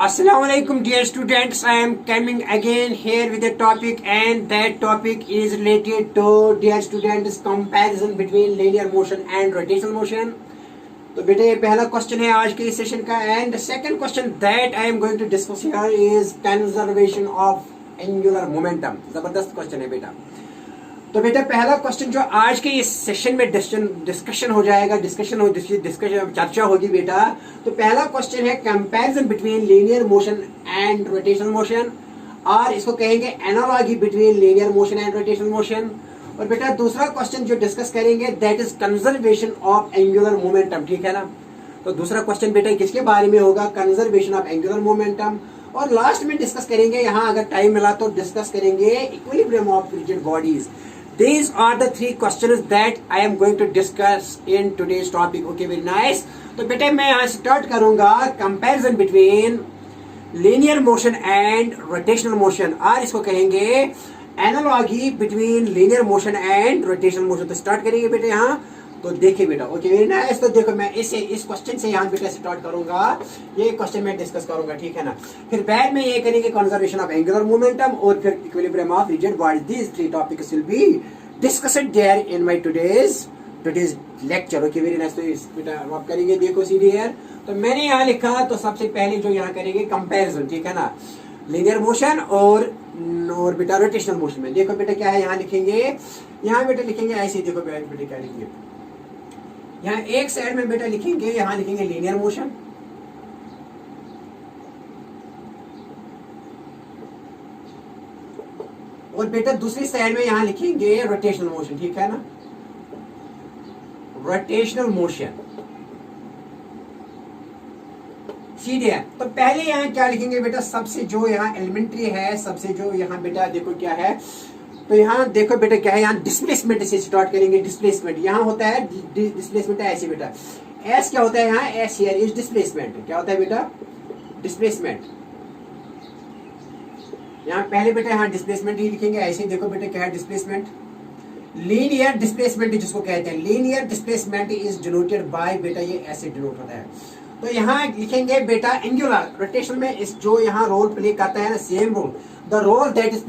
Assalamualaikum dear students, I am coming again here with a topic and that topic is related to dear students comparison between linear motion and rotational motion. तो बेटे ये पहला question है आज के इस session का and second question that I am going to discuss here is conservation of angular momentum. जबरदस्त क्वेश्चन है बेटा। तो बेटा पहला क्वेश्चन जो आज के इस सेशन में डिस्कशन हो जाएगा, डिस्कशन चर्चा होगी बेटा। तो पहला क्वेश्चन है comparison between linear motion and rotational motion, और इसको कहेंगे analogy between linear motion and rotational motion. और बेटा दूसरा क्वेश्चन जो डिस्कस करेंगे that is conservation of angular momentum, ठीक है ना। तो दूसरा क्वेश्चन बेटा किसके बारे में होगा? Conservation of angular momentum. और लास्ट में डिस्कस करेंगे, यहाँ अगर टाइम मिला तो डिस्कस करेंगे equilibrium of rigid bodies. These are the three questions that I am going to discuss in today's topic. Okay, very nice. तो बेटे मैं यहाँ स्टार्ट करूंगा comparison between linear motion and rotational motion, और इसको कहेंगे analogy between linear motion and rotational motion. तो start करेंगे बेटे यहाँ। तो देखिए बेटा, ओके वेरी नाइस। तो देखो मैं इस क्वेश्चन से यहाँ बेटा स्टार्ट करूंगा, ये क्वेश्चन मैं डिस्कस करूंगा, ठीक है ना। फिर बाद में ये करेंगे कंजर्वेशन ऑफ एंगुलर मोमेंटम और फिर equilibrium of rigid bodies. These three topics will be discussed there in my today's lecture. Okay very nice. तो इस बेटा आप करेंगे, देखो सीधी है। तो मैंने यहाँ लिखा, तो सबसे पहले जो यहाँ करेंगे कंपेरिजन, ठीक है ना, लीनियर मोशन और बेटा रोटेशनल मोशन में। देखो बेटा क्या है यहाँ लिखेंगे, यहाँ बेटा लिखेंगे ऐसे। देखो बेटा क्या लिखेंगे, यहाँ एक साइड में बेटा लिखेंगे, यहाँ लिखेंगे लीनियर मोशन, और बेटा दूसरी साइड में यहाँ लिखेंगे रोटेशनल मोशन, ठीक है ना, रोटेशनल मोशन। सीधे है। तो पहले यहाँ क्या लिखेंगे बेटा, सबसे जो यहाँ एलिमेंट्री है, सबसे जो यहाँ बेटा देखो क्या है। तो यहाँ देखो बेटा क्या है, यहाँ डिस्प्लेसमेंट से स्टार्ट करेंगे। डिस्प्लेसमेंट यहाँ होता है, डिस्प्लेसमेंट है ऐसे बेटा। एस क्या होता है यहाँ, एस हियर इज डिस्प्लेसमेंट। क्या होता है बेटा, डिस्प्लेसमेंट। यहाँ पहले बेटा यहाँ डिस्प्लेसमेंट ही लिखेंगे ऐसे। देखो बेटा क्या है डिस्प्लेसमेंट, लीनियर डिस्प्लेसमेंट जिसको कहते हैं। Linear displacement is denoted by बेटा, ये ऐसे डिनोट होता है। तो यहाँ लिखेंगे बेटा एंगुलर रोटेशन में इस जो यहाँ रोल प्ले करता है ना, same role, the role that is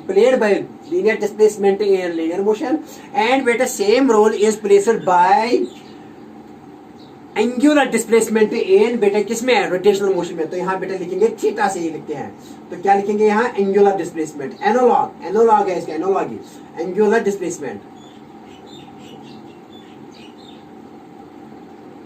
played by linear displacement in linear motion, and बेटा same role is played by angular displacement in बेटा किसमें, रोटेशनल मोशन में। तो यहाँ बेटा लिखेंगे थीटा से ही लिखते हैं। तो क्या लिखेंगे यहाँ, एंगुलर डिस्प्लेसमेंट। एनालॉग है इसका, एनालॉगी एंगुलर डिस्प्लेसमेंट।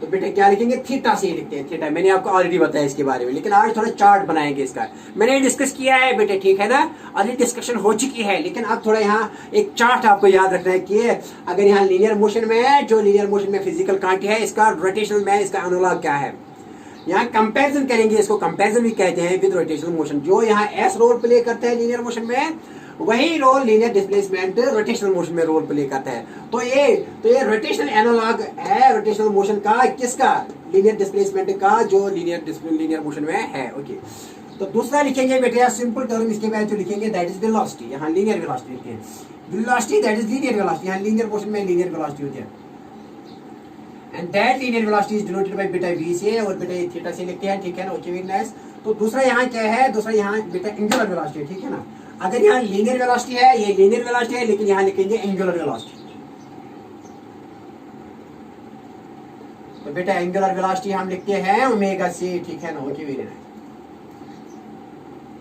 तो बेटा क्या लिखेंगे, थीटा से ही लिखते हैं। थीटा मैंने आपको ऑलरेडी बताया इसके बारे में, लेकिन आज थोड़ा चार्ट बनाएंगे इसका। मैंने डिस्कस किया है बेटे, ठीक है ना, ऑलरेडी डिस्कशन हो चुकी है, लेकिन अब थोड़ा यहाँ एक चार्ट आपको याद रखना है कि अगर यहाँ लीनियर मोशन में है, जो लीनियर मोशन में फिजिकल क्वांटिटी है, इसका रोटेशनल में इसका एनालॉग क्या है। यहाँ कंपैरिजन करेंगे, इसको कंपैरिजन भी कहते हैं विद रोटेशनल मोशन। जो यहाँ एस रोल प्ले करता है लीनियर मोशन में, वही role linear displacement rotational motion में रोल प्ले करता है। तो ये रोटेशनल एनालॉग है रोटेशनल मोशन का, किसका, लीनियर डिस्प्लेसमेंट का, जो लीनियर मोशन में है। ओके। तो दूसरा लिखेंगे बेटा सिंपल टर्म, इसके बाद जो लिखेंगे दैट इज वेलोसिटी। यहाँ लीनियर वेलोसिटी लिखेंगे, velocity that is linear velocity. यहाँ लीनियर मोशन में लीनियर वेलोसिटी होती है, and that linear velocity is denoted by बेटा v से, और बेटा ये थीटा से लिखते हैं, ठीक है ना। Okay very nice. तो दूसरा यहाँ क्या है, दूसरा यहाँ बेटा एंगुलर वेलोसिटी, ठीक है ना। अगर यहाँ लीनियर वेलोसिटी है, ये लीनियर वेलोसिटी है, लेकिन यहाँ लिखेंगे एंगुलर वेलोसिटी। तो बेटा एंगुलर वेलोसिटी हम लिखते हैं ओमेगा से, ठीक है ना। Okay very nice.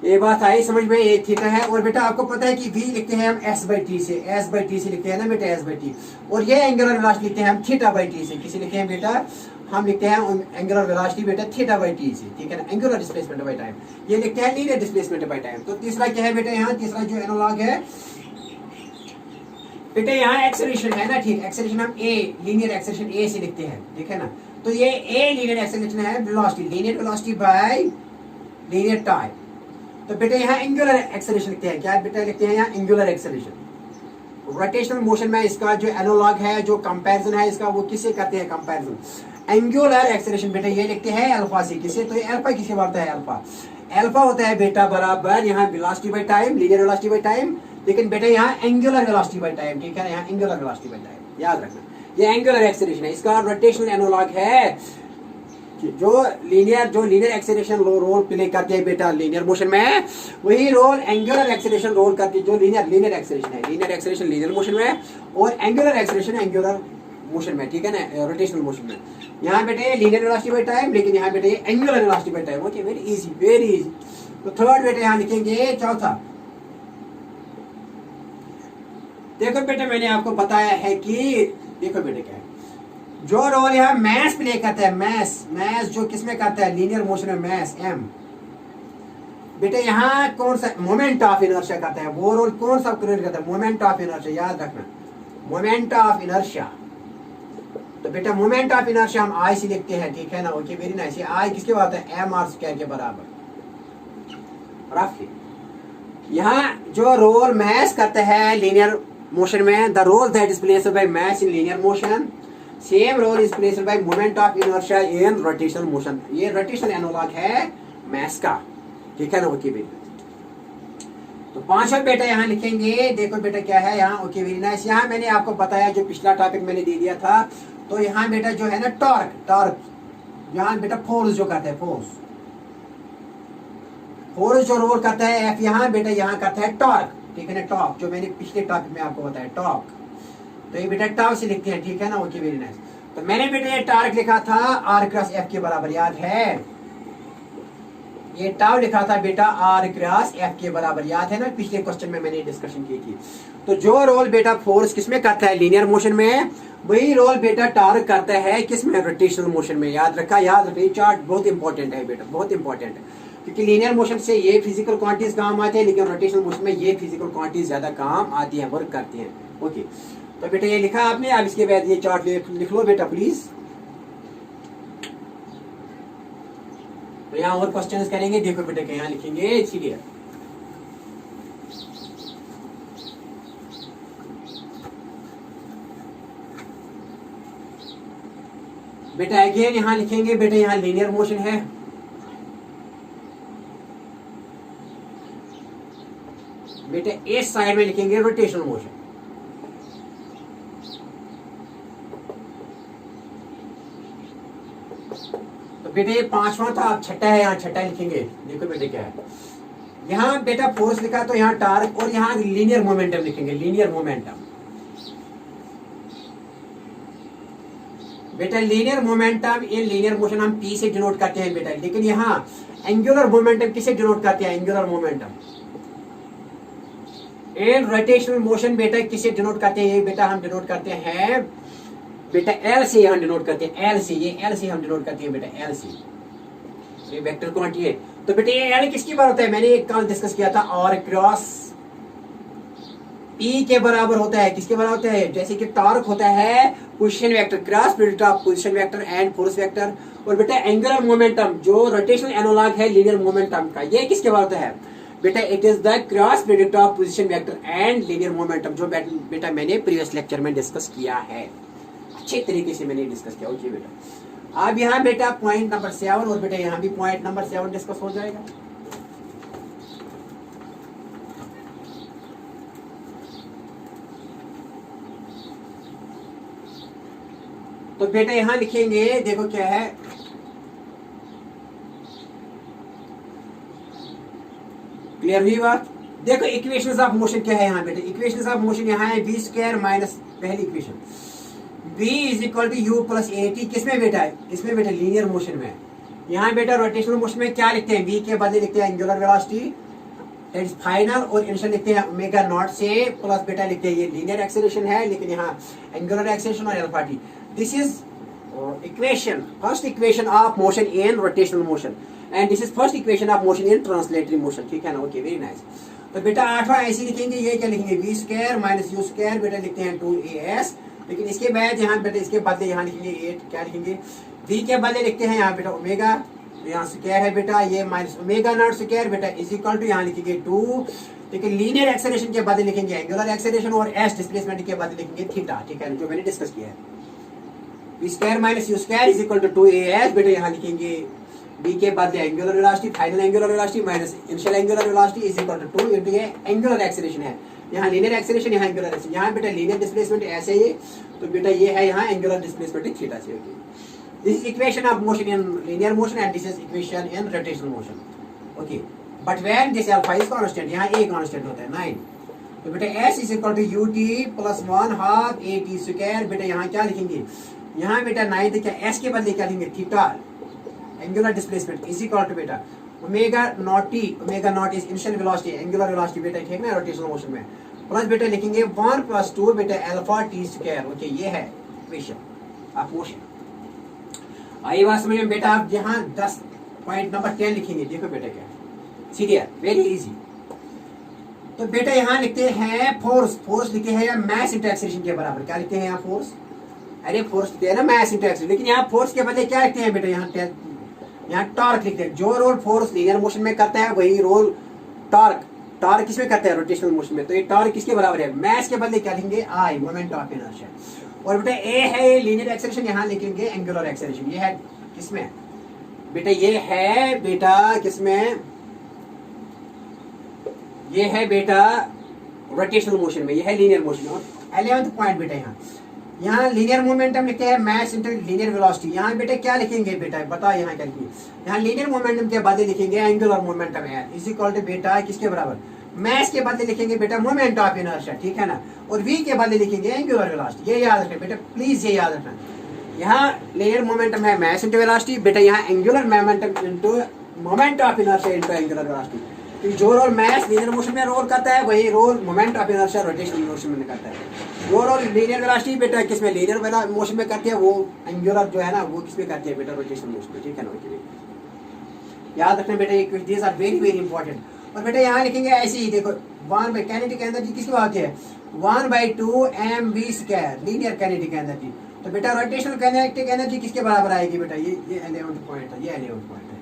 ये बात आई समझ में, ये थीटा है। और बेटा आपको पता है कि v लिखते हैं हम s बाई टी से, s बाई टी से लिखते हैं ना बेटा, s बाई टी। और ये एंगुलर वेलोसिटी लिखते हैं हम थीटा बाई टी से। किसे लिखते हैं बेटा, हम लिखते हैं एंगुलर वेलोसिटी बेटा थीटा बाई टी से, ठीक है ना। एंगुलर डिस्प्लेसमेंट बाय टाइम, ये लिखते हैं लीनियर डिस्प्लेसमेंट बाय टाइम। तो तीसरा क्या है बेटा, यहाँ तीसरा जो एनालॉग है बेटा, यहाँ एक्सेलरेशन है ना, ठीक। एक्सेलरेशन हम a लीनियर एक्सेलरेशन a से लिखते हैं, ठीक है ना। तो ये a लीनियर एक्सेलरेशन है, velocity linear velocity bye linear time. तो बेटा यहाँ एंगुलर एक्सेलरेशन लिखते हैं, क्या बेटा लिखते हैं यहाँ एंगुलर एक्सेलरेशन। रोटेशनल मोशन में इसका जो एनालॉग है, जो कंपैरिजन है इसका, वो किससे करते हैं कंपैरिजन, एंगुलर एक्सेलरेशन। बेटा ये लिखते हैं अल्फा से। किसे, तो ये अल्फा किसे बढ़ता है, अल्फा। अल्फा होता है बेटा बराबर यहाँ velocity by time, linear velocity by time, लेकिन बेटा यहाँ एंगुलर वेलोसिटी बाय टाइम, ठीक है ना। यहाँ एंगुलर वेलोसिटी बाय टाइम याद रखना, ये एंगुलर एक्सेलरेशन है, इसका रोटेशनल एनालॉग है जो लीनियर एक्सेलरेशन रोल प्ले करती है बेटा लीनियर मोशन में, वही रोल एंगुलर एक्सेलरेशन रोल करती है जो लीनियर एक्सेलरेशन है। लीनियर एक्सेलरेशन लीनियर मोशन में और एंगुलर एक्सेलरेशन एंगुलर मोशन में, ठीक है ना, रोटेशनल मोशन में। यहाँ बेटे लीनियर वेलोसिटी बाय टाइम, लेकिन यहाँ बेटे angular velocity by time. Okay, very easy. तो थर्ड बेटे यहाँ लिखेंगे चौथा। देखो बेटे मैंने आपको बताया है कि देखो बेटे क्या है, जो रोल यहाँ मैस प्ले करता है, मैस जो किसमें करता है, लीनियर मोशन में मैस m। बेटे यहाँ कौन सा मोमेंट ऑफ इनर्शिया करता है, वो रोल कौन सा क्रिएट करता है, मोमेंट ऑफ इनर्शिया। याद रखना, मोमेंट ऑफ इनर्शिया। तो बेटा मोमेंट ऑफ इनर्शिया हम आई से लिखते हैं, ठीक है ना। Okay, very nice. ये आई किसके बराबर है, एम आर स्क्वायर के बराबर। रफली यहाँ जो रोल मैस करता है लीनियर मोशन में, the role that is played by mass in linear motion, same role is played by moment of inertia in rotational motion. ये रोटेशनल एनालॉग है मैस का, ठीक है ना। Okay very nice. तो पांचवा बेटा यहाँ लिखेंगे, देखो बेटा क्या है यहाँ। Okay very nice. यहाँ मैंने आपको बताया, जो पिछला टॉपिक मैंने दे दिया था, तो यहाँ बेटा जो है ना टॉर्क, यहाँ बेटा फोर्स जो करता है, फोर्स जो रोल करता है एफ, यहाँ बेटा यहाँ करता है टॉर्क, ठीक है ना। टॉर्क जो मैंने पिछले टॉपिक में आपको बताया टॉर्क, तो ये बेटा टाउ से लिखते हैं, ठीक है ना। Okay very nice. तो मैंने बेटा ये टॉर्क लिखा था आर क्रॉस एफ के बराबर, याद है। ये टाउ लिखा था बेटा आर क्रॉस एफ के बराबर, याद है ना, पिछले क्वेश्चन में मैंने डिस्कशन की थी। तो जो रोल बेटा फोर्स किसमें करता है, लीनियर मोशन में, वही रोल बेटा टॉर्क करता है किसमें, रोटेशनल मोशन में। याद रखिए, चार्ट बहुत इंपॉर्टेंट है बेटा, बहुत इंपॉर्टेंट है, क्योंकि लीनियर मोशन से ये फिजिकल क्वांटिटीज काम आते हैं, लेकिन रोटेशनल मोशन में ये फिजिकल क्वांटिटीज ज्यादा काम आती हैं, वर्क करती हैं। ओके, तो बेटा ये लिखा आपने, अब इसके बाद ये चार्ट लिख लो बेटा प्लीज। तो यहाँ और क्वेश्चंस करेंगे, देखो बेटा क्या यहाँ लिखेंगे, इसीलिए बेटा अगेन यहाँ लिखेंगे, बेटा यहाँ लीनियर मोशन है, बेटा इस साइड में लिखेंगे रोटेशनल मोशन। तो बेटा ये पांचवा था, अब छठा है, यहाँ छठा लिखेंगे। देखो बेटे क्या है, यहाँ बेटा फोर्स लिखा, तो यहाँ टार्क, और यहाँ लीनियर मोमेंटम लिखेंगे, लीनियर मोमेंटम। बेटा लीनियर मोमेंटम इन लीनियर मोशन हम पी से डिनोट करते हैं बेटा, लेकिन यहाँ एंगुलर मोमेंटम किसे डिनोट करते हैं, एंगुलर मोमेंटम। इन रोटेशनल मोशन बेटा किसे डिनोट करते हैं, बेटा हम डिनोट करते हैं बेटा एल से, हम डिनोट करते हैं एल से, ये एल से हम डिनोट करते हैं बेटा, एल से। ये वेक्टर क्वांटिटी है। तो बेटा ये एल किसकी बार होता है, मैंने कल डिस्कस किया था, आर क्रॉस पी के बराबर होता है। किसके बराबर होता है, जैसे कि टॉर्क होता है position vector, cross product of position vector and force vector. और बेटा एंगुलर मोमेंटम जो रोटेशनल एनालॉग है लीनियर मोमेंटम का, ये किसके बराबर होता है बेटा, it is the cross product of position vector and linear momentum, जो बेटा मैंने प्रीवियस लेक्चर में डिस्कस किया है, अच्छे तरीके से मैंने डिस्कस किया। ओके बेटा, अब यहाँ बेटा पॉइंट नंबर 7, और बेटा यहाँ भी पॉइंट नंबर 7 डिस्कस हो जाएगा। तो बेटा यहाँ लिखेंगे, देखो क्या है, क्लियर हुई बात। देखो इक्वेशंस ऑफ मोशन क्या है यहाँ बेटा, इक्वेशंस ऑफ मोशन यहाँ है v स्क्वायर माइनस, पहली equation v is equal to u plus a t, किसमें बेटा है, इसमें बेटा लीनियर मोशन में। यहाँ बेटा रोटेशनल मोशन में क्या लिखते हैं, v के बदले लिखते हैं angular velocity that is final, और इनिशियल लिखते हैं ओमेगा नॉट से, प्लस बेटा लिखते हैं ये लीनियर एक्सेलरेशन है, लेकिन यहाँ एंगुलर एक्सेलरेशन और alpha t. This is equation, first equation of motion in rotational motion, and this is first equation of motion in translatory motion, ठीक है ना। Okay very nice. तो बेटा आठवां ऐसे लिखेंगे, ये क्या लिखेंगे, v square minus u square, बेटा लिखते हैं 2as, लेकिन इसके बाद यहाँ बेटा इसके बदले यहाँ लिखेंगे 8, क्या लिखेंगे, v के बदले लिखते हैं यहाँ बेटा ओमेगा, यहाँ स्क्वायर है बेटा, ये माइनस ओमेगा नॉट स्क्वायर बेटा इज इक्वल टू यहाँ लिखेंगे 2, लेकिन लीनियर एक्सेलरेशन के बदले लिखेंगे एंगुलर एक्सेलरेशन, और s डिस्प्लेसमेंट के बदले लिखेंगे थीटा, ठीक है, जो मैंने डिस्कस किया है। v square minus u square is equal to 2as, बेटा यहाँ लिखेंगे b के बदले angular velocity, final angular velocity minus initial angular velocity is equal to 2 into ये एंगुलर एक्सेलरेशन है, यहाँ लीनियर एक्सेलरेशन, यहाँ एंगुलर एक्सेलरेशन, यहाँ बेटा लीनियर डिस्प्लेसमेंट ऐसे ही, तो बेटा ये है यहाँ एंगुलर डिस्प्लेसमेंट थीटा से। Okay, This is equation of motion in linear motion and this is equation in rotational motion. Okay. But when this alpha is constant, यहाँ a constant होता है 9. तो बेटा s is equal to ut plus 1/2 at square. बेटा यहाँ क्या लिखेंगे? यहाँ बेटा 9 तो क्या s के बदले क्या लिखेंगे? Theta angular displacement is equal to बेटा omega naught t. Omega naught is initial velocity, angular velocity बेटा ठीक ना रोटेशनल मोशन में. प्लस बेटा लिखेंगे 1 + 2 बेटा अल्फा t स्क्वायर. ओके ये है इक्वेशन ऑफ मोशन. आई बात समझ में बेटा. आप यहाँ 10 पॉइंट नंबर 10 लिखेंगे. देखो बेटा क्या सीधी है, वेरी इजी. तो बेटा यहाँ लिखते हैं फोर्स. फोर्स लिखे हैं या मास इंटू एक्सीलरेशन के बराबर. क्या लिखते हैं यहाँ फोर्स? अरे फोर्स लिखते हैं ना मास इंटू एक्सीलरेशन. लेकिन यहाँ फोर्स के बदले क्या लिखते हैं बेटा? यहाँ टॉर्क लिखते हैं. जो रोल फोर्स लीनियर मोशन में करता है वही रोल टॉर्क टॉर्क किसमें करता है? रोटेशनल मोशन में. तो ये टॉर्क किसके बराबर है? मास के बदले क्या लिखेंगे? आई, मोमेंट ऑफ इनर्शिया. और बेटा ए है लीनियर एक्सेलरेशन, यहाँ लिखेंगे एंगुलर एक्सेलरेशन. ये है किसमें बेटा? ये है बेटा किसमें? ये है बेटा रोटेशनल मोशन में. ये है लीनियर मोशन. और 11th पॉइंट बेटा यहाँ लीनियर मोमेंटम लिखते हैं मास इंटू लीनियर वेलोसिटी. यहाँ बेटा क्या लिखेंगे बेटा? बताओ यहाँ क्या लिखेंगे? यहाँ लीनियर मोमेंटम के बदले लिखेंगे एंगुलर मोमेंटम है इज इक्वल टू बेटा किसके बराबर? मास के बदले लिखेंगे बेटा मोमेंट ऑफ इनर्शिया. ठीक है ना. और v के बदले लिखेंगे एंगुलर वेलोसिटी. ये याद रखना बेटा, प्लीज ये याद रखना. यहाँ लीनियर मोमेंटम है मास इंटू वेलोसिटी. बेटा यहाँ angular momentum into moment of inertia into angular velocity. जो रोल मास लीनियर मोशन में रोल करता है वही role moment of inertia rotational motion में करता है. जो रोल लीनियर वेलोसिटी बेटा किसमें? लीनियर मोशन में करती है, वो एंगुलर जो है ना वो किसमें करती है बेटा? रोटेशनल मोशन में. ठीक है ना. याद रखना बेटा ये these are very very important. और बेटा यहाँ लिखेंगे ऐसे ही. देखो 1 बाई काइनेटिक एनर्जी किसकी बात है? 1/2 mv square linear kinetic energy. तो बेटा रोटेशनल काइनेटिक एनर्जी किसके बराबर आएगी बेटा? ये 11th पॉइंट है. ये 11th पॉइंट है.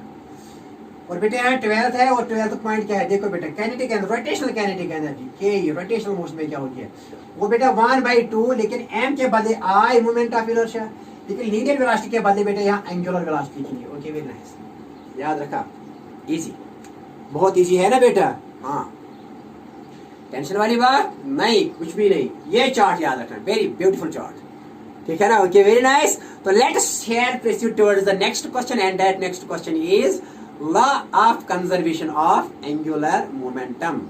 और बेटा यहाँ 12th है. और 12th पॉइंट क्या है? देखो बेटा kinetic energy, rotational kinetic energy के रोटेशनल मोशन में क्या होती है? वो बेटा 1/2 लेकिन m के बदले आई मोमेंट ऑफ इनर्शिया. लेकिन लीनियर वेलोसिटी के बदले बेटा यहाँ एंगुलर वेलोसिटी लिखेंगे. Okay very nice. याद रखा. इजी, बहुत इजी है ना बेटा. हाँ टेंशन वाली बात नहीं, कुछ भी नहीं. ये चार्ट याद रखना, वेरी ब्यूटीफुल चार्ट. ठीक है ना. Okay very nice. तो let's share proceed towards the next question and that next question is law of conservation of angular momentum.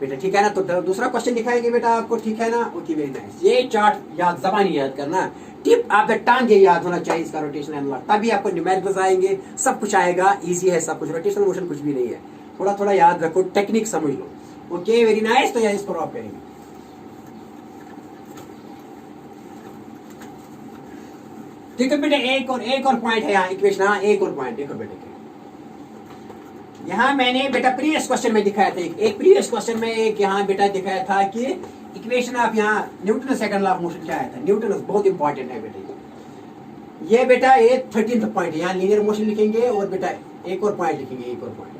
बेटा ठीक है ना. तो दूसरा क्वेश्चन दिखाएंगे बेटा आपको. ठीक है ना. Okay very nice. ये चार्ट याद, ज़बानी याद करना, टिप ऑफ द टंग ये याद होना चाहिए इसका रोटेशन एंड लॉ. तभी आपको न्यूमेरिकल्स आएंगे, सब कुछ आएगा. इजी है सब कुछ. रोटेशनल मोशन कुछ भी नहीं है. थोड़ा थोड़ा याद रखो, टेक्निक समझ लो. Okay very nice. तो यार इसको ड्रॉप करेंगे. ठीक है बेटा. एक और पॉइंट है यहाँ इक्वेशन. हाँ एक और पॉइंट देखो बेटा. यहाँ मैंने बेटा प्रीवियस क्वेश्चन में दिखाया था, एक प्रीवियस क्वेश्चन में एक यहाँ बेटा दिखाया था कि इक्वेशन ऑफ यहाँ Newton second law of motion क्या आया था. न्यूटन बहुत इंपॉर्टेंट है बेटा. ये बेटा ये 13th पॉइंट है. यहाँ लीनियर मोशन लिखेंगे और बेटा एक और पॉइंट लिखेंगे. एक और point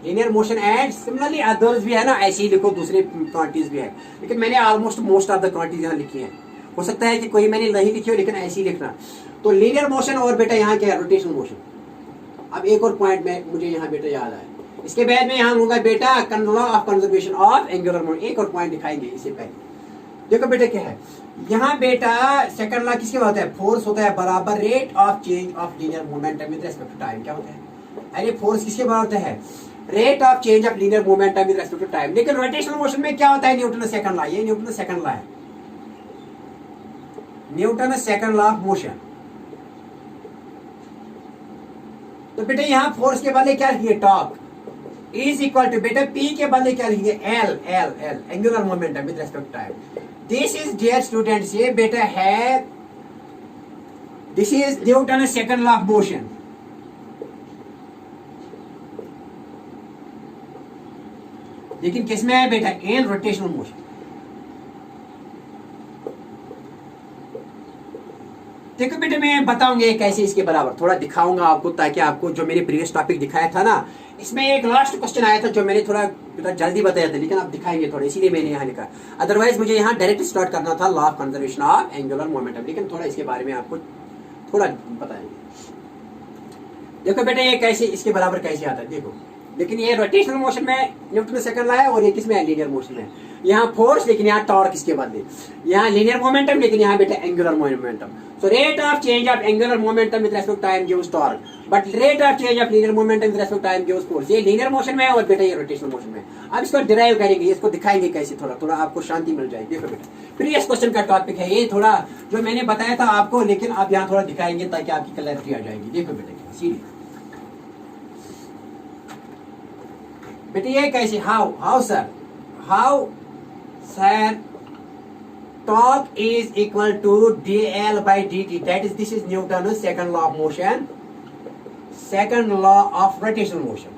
linear motion and similarly others भी है ना, ऐसे ही लिखो. दूसरे क्वांटिटीज भी है लेकिन मैंने almost most of the quantities यहाँ लिखी है. हो सकता है कि कोई मैंने नहीं लिखी हो लेकिन ऐसे ही लिखना. तो लीनियर मोशन और बेटा यहाँ क्या है? Rotational motion. अब एक और पॉइंट में मुझे यहाँ बेटा याद आया. इसके बाद में यहाँ होगा बेटा law of conservation of angular momentum. एक और पॉइंट दिखाएंगे इससे पहले. देखो बेटा क्या है यहाँ बेटा सेकंड लॉ किसके होता है? फोर्स होता है बराबर rate of change of linear momentum with respect to time. क्या होता है? अरे फोर्स किसके बराबर होता है? Rate of change of linear momentum with respect to time. लेकिन रोटेशनल मोशन में क्या होता है? Newton second law. ये न्यूटन सेकंड लॉ है. Newton second law of motion. तो बेटा यहाँ फोर्स के बदले क्या लिखिए? टॉर्क इज इक्वल टू बेटा पी के बदले क्या लिखिए? L L L angular momentum with respect to time. This is dear students ये बेटा है, this is Newton second law of motion. लेकिन किसमें है बेटा? In rotational motion. देखो बेटा मैं बताऊंगा कैसे इसके बराबर थोड़ा दिखाऊंगा आपको, ताकि आपको जो मैंने प्रीवियस टॉपिक दिखाया था ना, इसमें एक लास्ट क्वेश्चन आया था जो मैंने थोड़ा बेटा जल्दी बताया था, लेकिन आप दिखाएंगे थोड़ा, इसीलिए मैंने यहाँ लिखा. अदरवाइज मुझे यहाँ डायरेक्ट स्टार्ट करना था law of conservation of angular momentum, लेकिन थोड़ा इसके बारे में आपको थोड़ा बताएंगे. देखो बेटा ये कैसे इसके बराबर कैसे आता है देखो. लेकिन ये रोटेशनल मोशन में न्यूटन सेकंड लॉ है और ये किसमें है? लीनियर मोशन में. यहाँ फोर्स लेकिन यहाँ टॉर्क इसके बदले, यहाँ लीनियर मोमेंटम लेकिन यहाँ बेटा angular momentum. So rate of change of angular momentum with respect time gives torque, but rate of change of linear momentum with respect time gives force. ये लीनियर मोशन में है और बेटा ये रोटेशनल मोशन में है. अब इसको डिराइव करेंगे, इसको दिखाएंगे कैसे, थोड़ा थोड़ा आपको शांति मिल जाएगी. देखो बेटा प्रीवियस क्वेश्चन का टॉपिक है ये, थोड़ा जो मैंने बताया था आपको, लेकिन आप यहाँ थोड़ा दिखाएंगे ताकि आपकी क्लैरिटी आ जाएगी. देखो बेटा सीधी बेटा ये कैसे, how sir torque is equal to dl by dt, that is this is Newton's second law of motion, second law of rotational motion.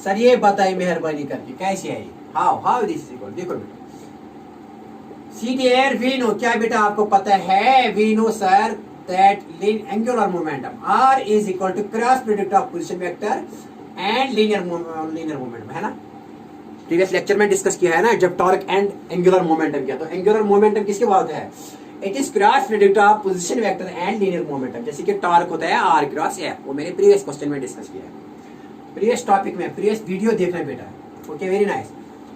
Sir ये बताइए मेहरबानी करके कैसे है, हाउ दिस इज इक्वल. देखो बेटा सी डियर वी नो, क्या बेटा आपको पता है, we know sir that angular momentum r is equal to cross product of position vector and linear momentum, है ना. प्रीवियस लेक्चर में डिस्कस किया है ना, जब टॉर्क एंड एंगुलर मोमेंटम किया, तो एंगुलर मोमेंटम किसके बाद है, it is cross product of position vector and linear momentum. जैसे कि टॉर्क होता है r क्रॉस f, वो मेरे प्रीवियस क्वेश्चन में डिस्कस किया है, प्रीवियस टॉपिक में, प्रीवियस वीडियो देखना बेटा. Okay very nice.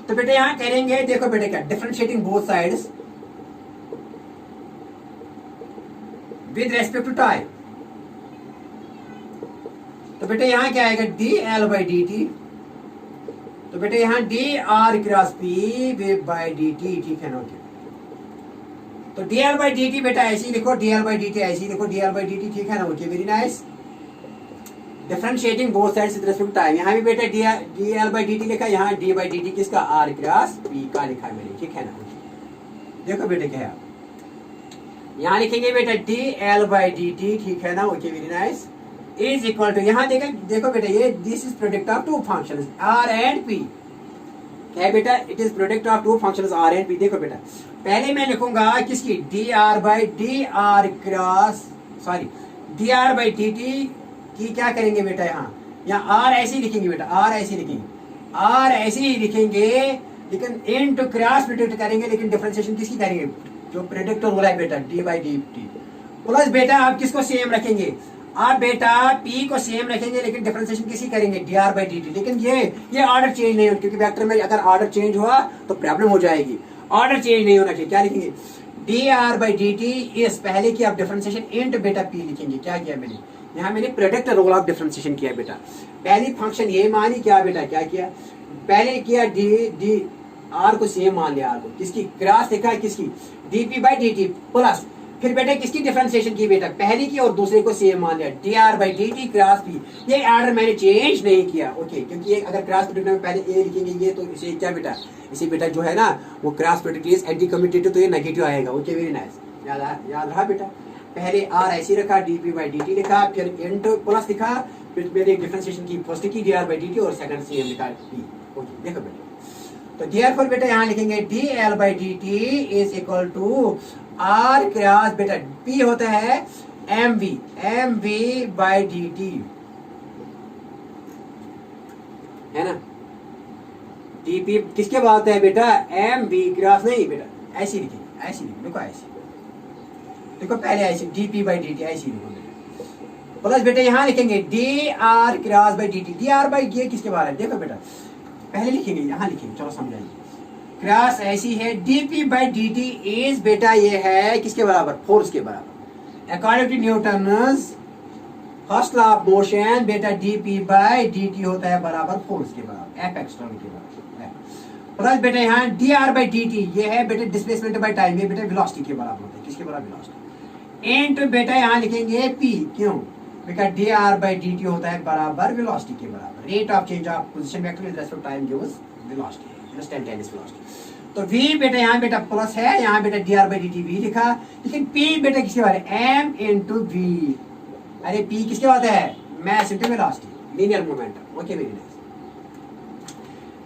तो बेटा यहाँ करेंगे, देखो बेटा क्या, differentiating both sides with respect to time. तो बेटा यहाँ क्या आएगा, d L by d t. तो बेटा यहाँ d r cross p by d t, ठीक है ना. तो d L by d t बेटा ऐसे ही लिखो, d L by d t ऐसे ही लिखो, d L by d t, ठीक है ना. Okay very nice. Differentiating both sides with respect to time, यहाँ भी बेटा d L by d t लिखा, यहाँ डी बाई डी टी किसका, आर क्रॉस पी का लिखा है मैंने, ठीक है ना. देखो बेटा क्या है, यहाँ लिखेंगे बेटा d L by d t, ठीक है ना. Okay very nice. Is equal to, यहाँ देखो बेटा ये this is product of two functions r and p. क्या है बेटा, it is product of two functions r and p. देखो बेटा पहले मैं लिखूंगा किसकी, d r by d r cross, sorry d r by d t की क्या करेंगे बेटा, यहाँ आर ऐसे ही लिखेंगे बेटा, आर ऐसे ही लिखेंगे, आर ऐसे ही लिखेंगे, लेकिन इन टू क्रॉस प्रोडक्ट करेंगे, लेकिन डिफरेंशिएशन किसकी करेंगे, जो प्रोडक्ट बोला है बेटा D by d T. Plus बेटा आप किसको सेम रखेंगे, आप बेटा पी को सेम रखेंगे, लेकिन डिफरेंशिएशन किसी करेंगे, D r by d T. लेकिन ये ऑर्डर चेंज नहीं होगा, क्योंकि वेक्टर में अगर ऑर्डर चेंज हुआ तो प्रॉब्लम हो जाएगी. ऑर्डर चेंज नहीं होना चाहिए. क्या लिखेंगे, D r by d T इस पहले की आप डिफरेंशिएशन इनटू बेटा पी लिखेंगे. क्या किया मैंने, यहाँ मैंने प्रोडक्ट रोल ऑफ डिफरेंशिएशन किया बेटा. पहली फंक्शन ये मानी, क्या बेटा क्या किया, पहले किया डी आर को सेम मान लिया, आर को किसकी क्रॉस लिखा है, किसकी DP by d T, plus फिर बेटा किसकी डिफरेंशिएशन की बेटा, पहली की और दूसरे को सेम मान लिया, D r by d T cross P. ये ऑर्डर मैंने चेंज नहीं किया. ओके क्योंकि ये अगर क्रॉस प्रोडक्ट में पहले ए लिखेंगे ये, तो इसे क्या बेटा, इसे बेटा जो है ना वो cross product is anti commutative, तो ये नेगेटिव आएगा. Okay very nice. याद रहा बेटा, पहले आर ऐसे रखा, डीपी बाई डी टी लिखा, फिर इनटू प्लस लिखा, फिर मेरे डिफरेंशिएशन की फर्स्ट की d r by d t और सेकंड सेम लिखा पी. ओके देखो बेटा, तो देयरफॉर बेटा यहाँ लिखेंगे d L by d t is equal to r cross बेटा पी होता है m v by d t, है ना. डीपी किसके बाद है बेटा, एम वी क्रॉस, नहीं बेटा ऐसे लिखेंगे, ऐसे लिखो, ऐसे देखो, पहले ऐसे डीपी बाई डी टी ऐसे लिखो, प्लस बेटा यहाँ लिखेंगे D r cross by d T. D r by ये किसके बाद है, देखो बेटा पहले लिखेंगे, यहाँ लिखेंगे, चलो समझाइए. क्रॉस ऐसी है, d p by d t is बेटा ये है किसके बराबर, फोर्स के बराबर. According to Newton's first law of motion बेटा डीपी बाई डी टी होता है बराबर फोर्स के बराबर, एफ एक्सटर्नल के बराबर. प्लस बेटा यहाँ d r by d T ये है बेटा डिस्प्लेसमेंट बाई टाइम, ये बेटा वेलोसिटी के बराबर होता है, किसके बराबर, वेलोसिटी. इनटू बेटा यहाँ लिखेंगे पी, क्यों बेटा d r by d t होता है बराबर वेलोसिटी के बराबर. Rate of change of position vector with respect to time gives velocity, instantaneous velocity. तो v बेटा यहाँ बेटा प्लस है, यहाँ बेटा d r by d t v लिखा, लेकिन p बेटा किसके बारे, m इंटू वी. अरे p किसके बाद है, mass into velocity, linear momentum. Okay very nice.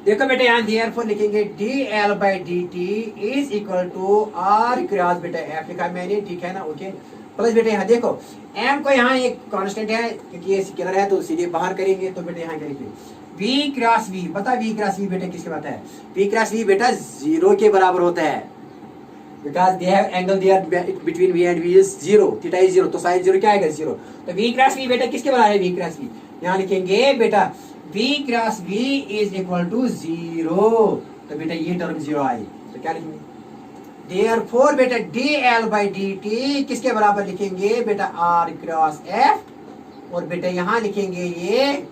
देखो बेटा यहाँ देयरफॉर लिखेंगे d L by d t is equal to r cross बेटा एफ लिखा मैंने, ठीक है ना. ओके प्लस बेटा यहाँ देखो m को यहाँ एक कांस्टेंट है, क्योंकि ये स्केलर है तो सीधे बाहर करेंगे, तो बेटा यहाँ क्या लिखेंगे, v क्रॉस v. बता v क्रॉस v बेटा किसके बात है, v क्रॉस v बेटा जीरो के बराबर होता है, because they have angle there between v and v is zero, theta is zero, तो साइन जीरो क्या आएगा, जीरो. तो v क्रॉस v बेटा किसके बराबर है, v क्रॉस v यहाँ लिखेंगे बेटा v cross v is equal to 0, तो बेटा ये टर्म 0 आई, तो क्या लिखेंगे therefore बेटा dl by dt किसके बराबर लिखेंगे बेटा r क्रॉस f, और बेटा यहाँ लिखेंगे ये,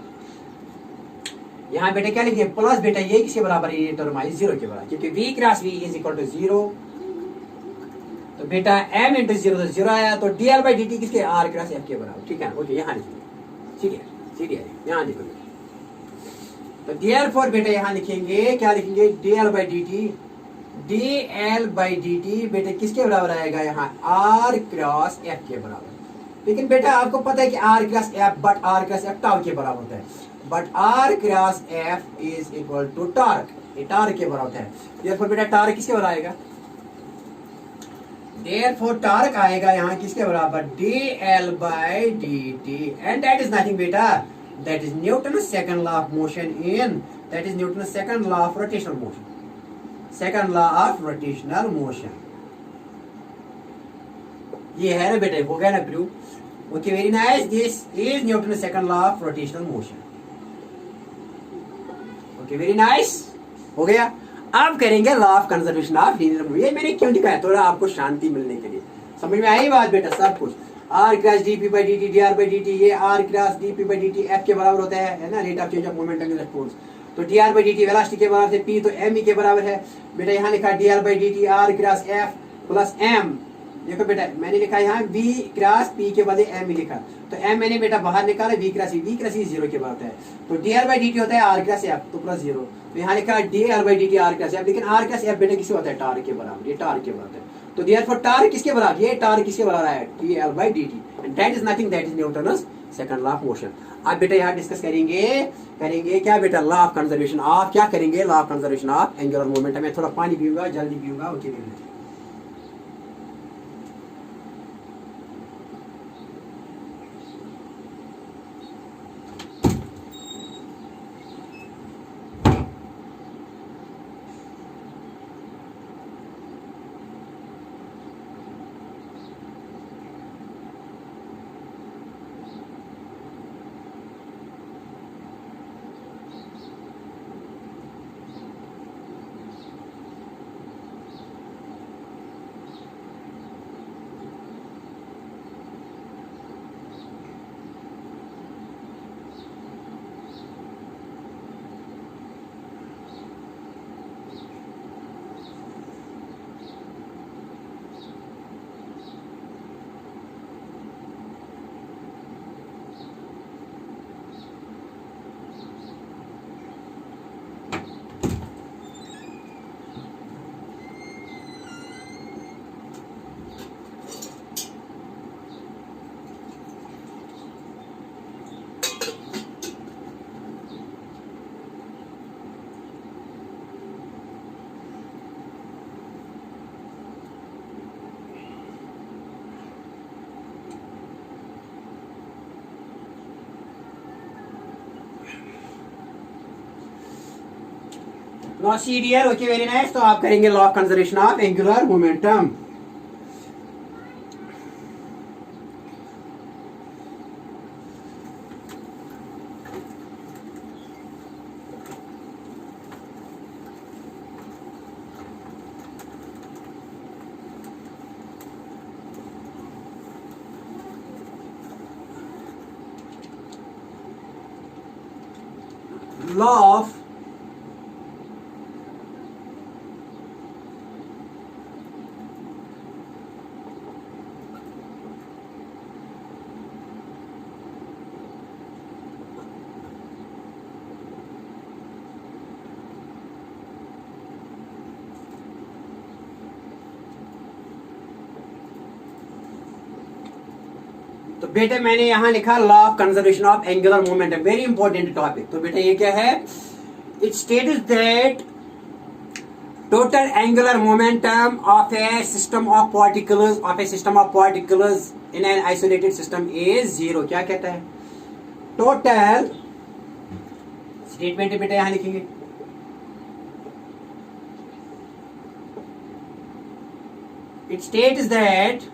यहाँ बेटा क्या लिखेंगे प्लस बेटा ये किसके बराबर है, ये टर्म आई 0 के बराबर, क्योंकि v cross v is equal to 0, तो बेटा m इंटू 0 तो 0 आया, तो dl by dt किसके r क्रॉस f के बराबर, ठीक है ओके, यहाँ लिखेंगे, ठीक है सीधी है यहाँ लिखेंगे, तो therefore बेटा यहाँ लिखेंगे क्या लिखेंगे dl by dt, dl by dt बेटा किसके बराबर आएगा यहाँ r क्रॉस f के बराबर, लेकिन बेटा आपको पता है कि r cross f but r cross f tau के बराबर होता है, but r cross f is equal to torque, ये टॉर्क के बराबर है, therefore बेटा टॉर्क किसके बराबर आएगा, therefore टॉर्क आएगा यहाँ किसके बराबर dl by dt, and that is nothing बेटा, that is Newton's second law of motion in, that is Newton's second law of rotational motion, second law of rotational motion, ये है ना बेटा, हो गया ना prove, okay very nice, this is Newton second law of rotational motion, okay very nice, हो गया। अब करेंगे law of conservation of linear motion, ये मैंने क्यों दिखाया, थोड़ा आपको शांति मिलने के लिए, समझ में आई बात बेटा सब कुछ, r cross dp by dt dr by dt, ये r cross dp by dt f के बराबर होता है ना, rate of change of momentum in response, तो dr by dt वेलोसिटी के बराबर है, p तो m के बराबर है बेटा, यहाँ लिखा dr by dt r cross f plus m, देखो बेटा मैंने लिखा यहाँ v क्रॉस p के बदले m ही लिखा, तो m मैंने बेटा बाहर निकाला, v क्रॉस e 0 के बराबर है, तो dr by dt होता है r क्रॉस f तो प्लस 0, तो यहाँ लिखा dr by dt r cross f, लेकिन r क्रॉस f बेटा किससे होता है टॉर्क के बराबर, ये टॉर्क के बराबर है, तो therefore टॉर्क किसके बराबर, ये टॉर्क किसके बराबर है dl by dt, and that is nothing, that is Newton's second law of motion। अब बेटा यहाँ डिस्कस करेंगे क्या बेटा लॉ ऑफ कंजर्वेशन ऑफ, क्या करेंगे law of conservation of angular momentum, मैं थोड़ा पानी पीऊंगा जल्दी पीऊंगा, okay law serial, okay very nice, तो आप करेंगे law of conservation of angular momentum, law of तो बेटे मैंने यहां लिखा law of conservation of angular momentum, very important topic, तो बेटा ये क्या है, it states that total angular momentum of a system of particles in an isolated system is 0, क्या कहता है, टोटल स्टेटमेंट बेटा यहां लिखेंगे, it states that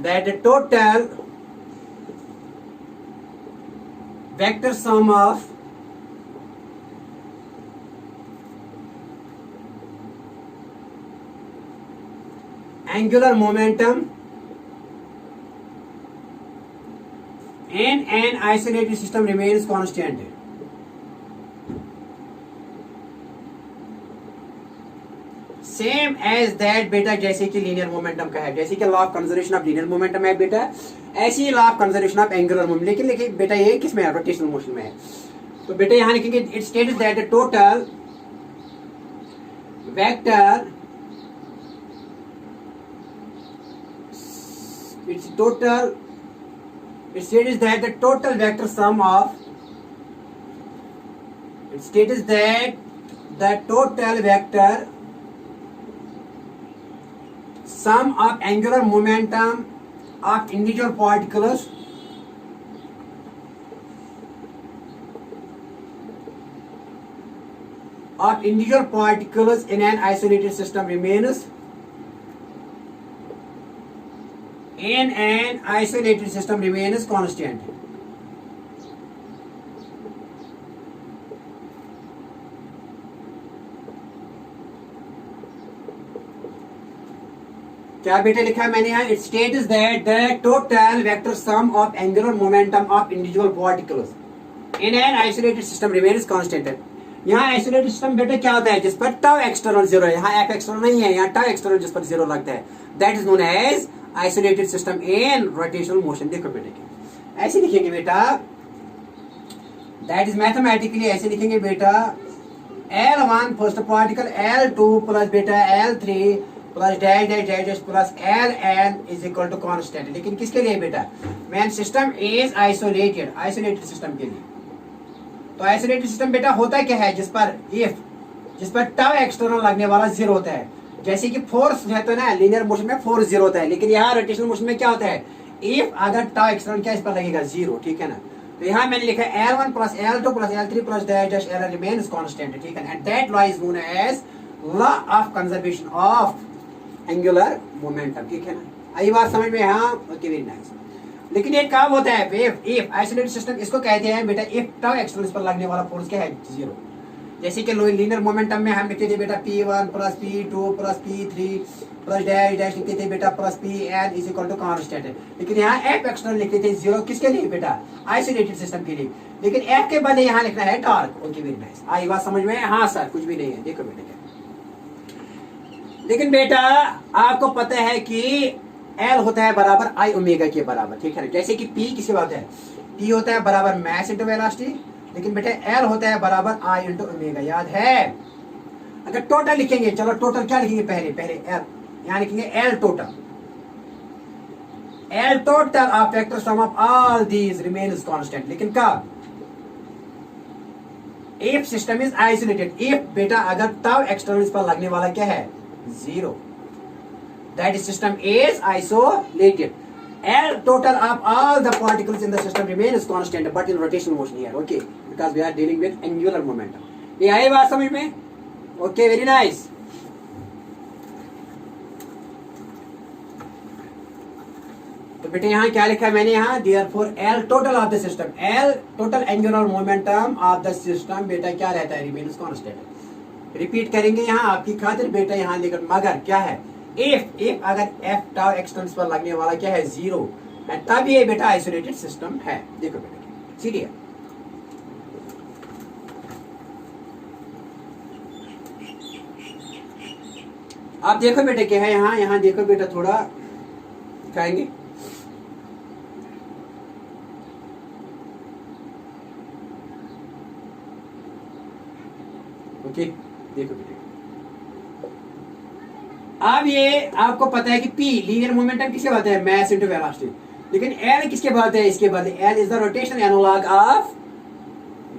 the total vector sum of angular momentum in an isolated system remains constant. Same as that बेटा, जैसे कि linear momentum का है, जैसे कि law of conservation of linear momentum है बेटा, ऐसी ही law of conservation of angular momentum. लेकिन देखिए बेटा ये किस में है, रोटेशनल मोशन में है। तो बेटा यहां लिखेंगे it states that the total vector it states that the total vector sum of angular momentum of individual particles in an isolated system remains constant. क्या बेटा लिखा है मैंने यहाँ, it states that the total vector sum of angular momentum of individual particles in an isolated system remains constant है। यहाँ isolated system बेटा क्या होता है, जिस पर टाउ एक्सटर्नल जीरो है, यहाँ एफ एक्सटर्नल नहीं है, यहाँ टाउ एक्सटर्नल जिस पर जीरो लगता है, that is known as isolated system in rotational motion. देखो बेटा ऐसे लिखेंगे बेटा, दैट इज मैथमेटिकली ऐसे लिखेंगे बेटा, L1 first particle, L2 plus बेटा L3 plus dash dash dash dash plus Ln is equal to constant. लेकिन किसके लिए बेटा, man system is isolated system के लिए। तो आइसोलेटेड सिस्टम बेटा होता क्या है, जिस पर टाउ एक्सटर्नल लगने वाला जीरो होता है। जैसे कि फोर्स रहता है ना, लीनियर मोशन में फोर्स जीरो होता है, लेकिन यहाँ रोटेशनल मोशन में क्या होता है, इफ अगर टाउ एक्सटर्नल क्या इस पर लगेगा, जीरो, ठीक है ना। तो यहाँ मैंने लिखा है L1 plus L2 plus L3 plus dash dash L remains constant, ठीक है, and that law is known as law of conservation of angular momentum, ठीक है ना। आई बात समझ में, हाँ, ओके, वेरी नाइस। लेकिन एक काम होता है, इफ आइसोलेटेड सिस्टम इसको कहते हैं बेटा, इफ टाउ एक्सटर्नल पर लगने वाला फोर्स क्या है, जीरो। जैसे कि लीनियर मोमेंटम में हम लिखते थे बेटा P1 plus P2 plus P3 plus dash dash लिखते थे बेटा plus Pn is equal to constant है। लेकिन यहाँ F एक्सटर्नल लिखते थे जीरो, किसके लिए बेटा, आइसोलेटेड सिस्टम के लिए। लेकिन F के बदले यहाँ लिखना है टॉर्क, ओके, वेरी नाइस। आई बात समझ में, हाँ सर, कुछ भी नहीं है, देखो बेटा क्या। लेकिन बेटा आपको पता है कि L होता है बराबर I ओमेगा के बराबर, ठीक है ना। जैसे कि P किसके बात है, P होता है बराबर मास इंटू वेलोसिटी, लेकिन बेटा L होता है बराबर I इंटू ओमेगा, याद है। अगर टोटल लिखेंगे, चलो टोटल क्या लिखेंगे, पहले L, यहाँ लिखेंगे L total of vector sum of all these remains constant. लेकिन कब, if system is isolated, if बेटा अगर टाउ एक्सटर्नल इस पर लगने वाला क्या है, zero, that is system is isolated. L total of all the particles in the system remains constant, but in rotational motion here, okay, because we are dealing with angular momentum. ये आई बात समझ में, okay, very nice. तो बेटे यहाँ क्या लिखा है मैंने, यहाँ therefore L total of the system, L total angular momentum of the system बेटा क्या रहता है, remains constant। रिपीट करेंगे यहाँ आपकी खातिर बेटा, यहाँ लेकर, मगर क्या है, इफ अगर F टाउ एक्सटर्नल पर लगने वाला क्या है, जीरो, तब ये बेटा आइसोलेटेड सिस्टम है। देखो बेटा सीरिया, आप देखो बेटा क्या है, यहाँ देखो बेटा, थोड़ा दिखाएंगे। ओके, देखो बेटा, अब ये आपको पता है कि P लीनियर मोमेंटम किसके बात है, मास इनटू वेलोसिटी। लेकिन L किसके बात है, इसके बाद L is the rotation analogue of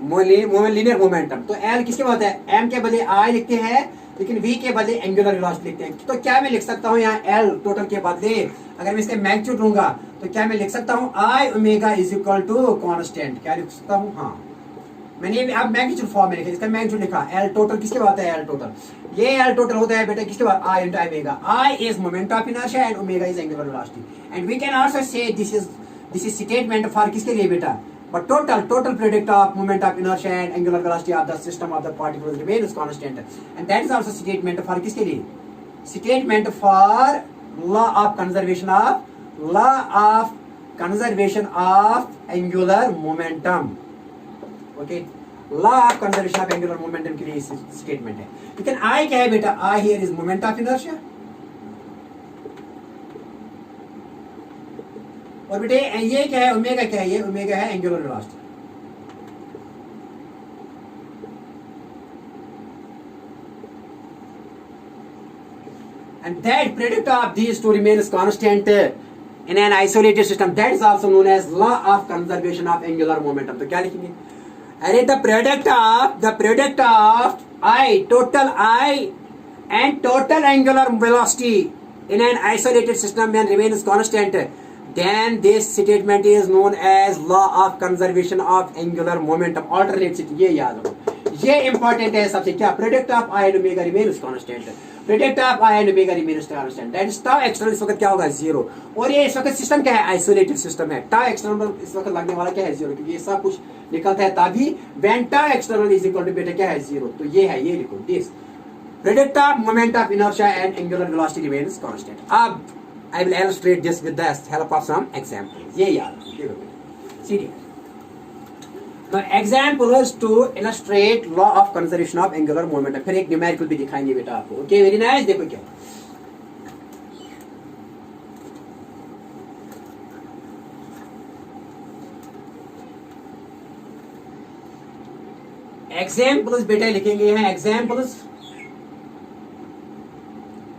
linear momentum. तो L किसके बात है, M के बदले I लिखते हैं, लेकिन V के बदले एंगुलर वेलोसिटी लिखते हैं। तो क्या मैं लिख सकता हूँ यहाँ L टोटल के बदले, अगर मैं इसके मैग्नीट्यूड लूंगा तो क्या मैं लिख सकता हूँ I omega is equal to constant, क्या लिख सकता हूँ, हाँ, मैंने अब मैग्नीट्यूड फॉर्म में लिखा, इसका मैग्नीट्यूड लिखा। L टोटल किसके बात है, L टोटल, ये L टोटल होता है बेटा किसके बाद, I into omega. I is moment of inertia and omega is angular velocity, and we can also say this is statement for किसके लिए बेटा, but total product of moment of inertia and angular velocity of the system of the particles remains constant, and that is also statement for किसके लिए? Statement for law of conservation of angular momentum. Okay, law of conservation of angular momentum के लिए statement है. लेकिन I क्या है बेटा? I here is moment of inertia. और बेटे ये क्या है? ओमेगा क्या है? ये ओमेगा है angular velocity. And that product of these two remains constant in an isolated system. That is also known as law of conservation of angular momentum. तो क्या लिखेंगे? अरे the product of total I and total angular velocity in an isolated system when remains constant, then this statement is known as law of conservation of angular momentum. Alternate it. ये याद रखो. ये important है सबसे. क्या? Product of I and omega remains constant. Product of I and omega remains constant. That is tau external इस वक्त क्या होगा? 0. और ये इस वक्त सिस्टम क्या है? आइसोलेटेड सिस्टम है. tau external इस वक्त लगने वाला क्या है? 0. क्योंकि ये सब कुछ निकलता है तभी when tau external is equal to बेटा क्या है? 0. तो ये है, ये लिखो. This product of moment of inertia and angular velocity remains constant. अब I will illustrate this with the help of some examples. ये याद रखो. See. Now examples to illustrate law of conservation of angular momentum. फिर एक numerical भी दिखाएंगे बेटा आपको. Okay, very nice. देखो क्या एग्जाम्पल्स बेटा लिखेंगे हैं. Examples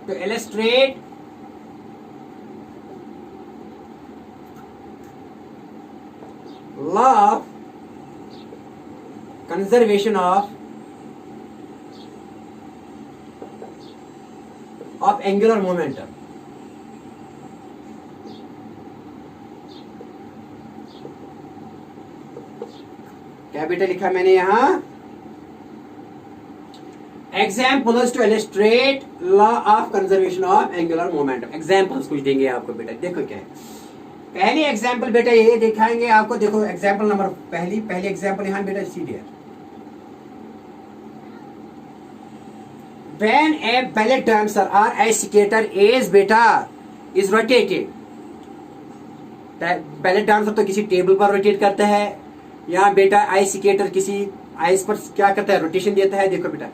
to illustrate law of conservation of angular momentum. क्या बेटा लिखा मैंने यहां? Examples to illustrate law of conservation of angular momentum. Examples कुछ देंगे आपको बेटा. देखो क्या है. पहली एग्जाम्पल बेटा ये दिखाएंगे आपको. देखो एग्जाम्पल नंबर पहली एग्जाम्पल यहां बेटा सीधे. When a ballet dancer or ice skater is बेटा is rotated. बैलेट डांसर तो किसी टेबल पर रोटेट करता है, या बेटा आइस स्केटर किसी आइस पर क्या करता है? रोटेशन देता है. देखो बेटा,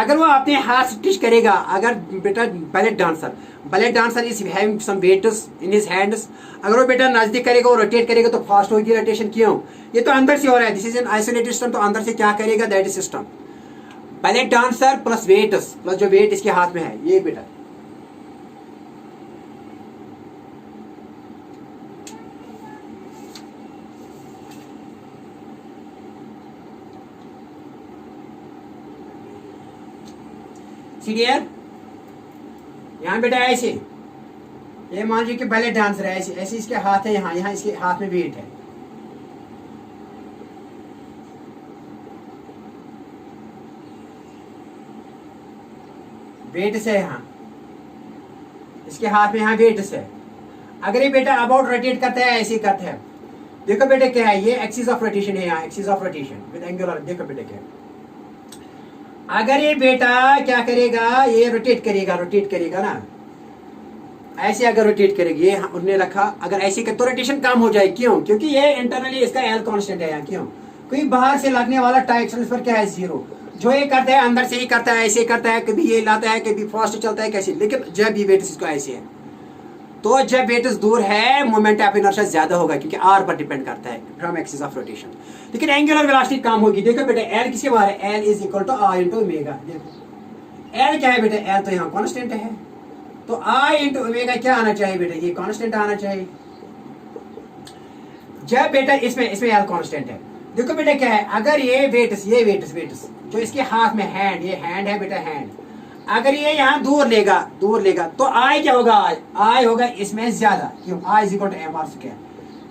अगर वो अपने हाथ से टिच करेगा, अगर बेटा ballet dancer is having some weights in his hands, अगर वो बेटा नजदीक करेगा और रोटेट करेगा तो फास्ट होगी रोटेशन. क्यों? ये तो अंदर से हो रहा है. This is an isolated system. तो अंदर से क्या करेगा? That is system. Ballet dancer plus weights plus जो वेट इसके हाथ में है ये बेटा. क्लियर? यहाँ बेटा ऐसे, ये मान लीजिए कि बैलेट डांसर है. ऐसे ऐसे इसके हाथ है, यहाँ इसके हाथ में वेट है. वेट से यहाँ इसके हाथ में यहाँ वेट से. अगर ये बेटा अबाउट रोटेट करता है, ऐसे ही करता है. देखो बेटा क्या है? ये एक्सिस ऑफ रोटेशन है. यहाँ axis of rotation with angular. देखो बेटा क्या है? अगर ये बेटा क्या करेगा? ये रोटेट करेगा ना, ऐसे अगर रोटेट करेगी, ये उन्होंने रखा, अगर ऐसे कर तो रोटेशन कम हो जाए. क्यों? क्योंकि ये इंटरनली इसका एल कांस्टेंट है यहाँ. क्यों? क्योंकि बाहर से लगने वाला टाई एक्सेल पर क्या है? 0. जो ये करता है अंदर से ही करता है, ऐसे करता है, कभी ये लाता है, कभी फास्ट चलता है, कैसे. लेकिन जब ये वेट इसको ऐसे है, तो जब वेट दूर है मोमेंट ऑफ इनर्शिया ज्यादा होगा, क्योंकि आर पर डिपेंड करता है फ्रॉम एक्सिस ऑफ रोटेशन. लेकिन एंगुलर वेलोसिटी कम होगी. देखो बेटा एल किसके बाहर है? L is equal to I into omega. देखो एल क्या है बेटा? एल तो यहाँ कांस्टेंट है. तो आई इंटू ओमेगा क्या आना चाहिए बेटा? ये कांस्टेंट आना चाहिए. जब बेटा इसमें एल कांस्टेंट है. देखो बेटा क्या है? अगर ये वेट्स जो इसके हाथ में हैंड, ये हैंड है बेटा हैंड, अगर ये यहाँ दूर लेगा तो आई क्या होगा? आई होगा इसमें ज्यादा. क्यों? I is equal to M are square.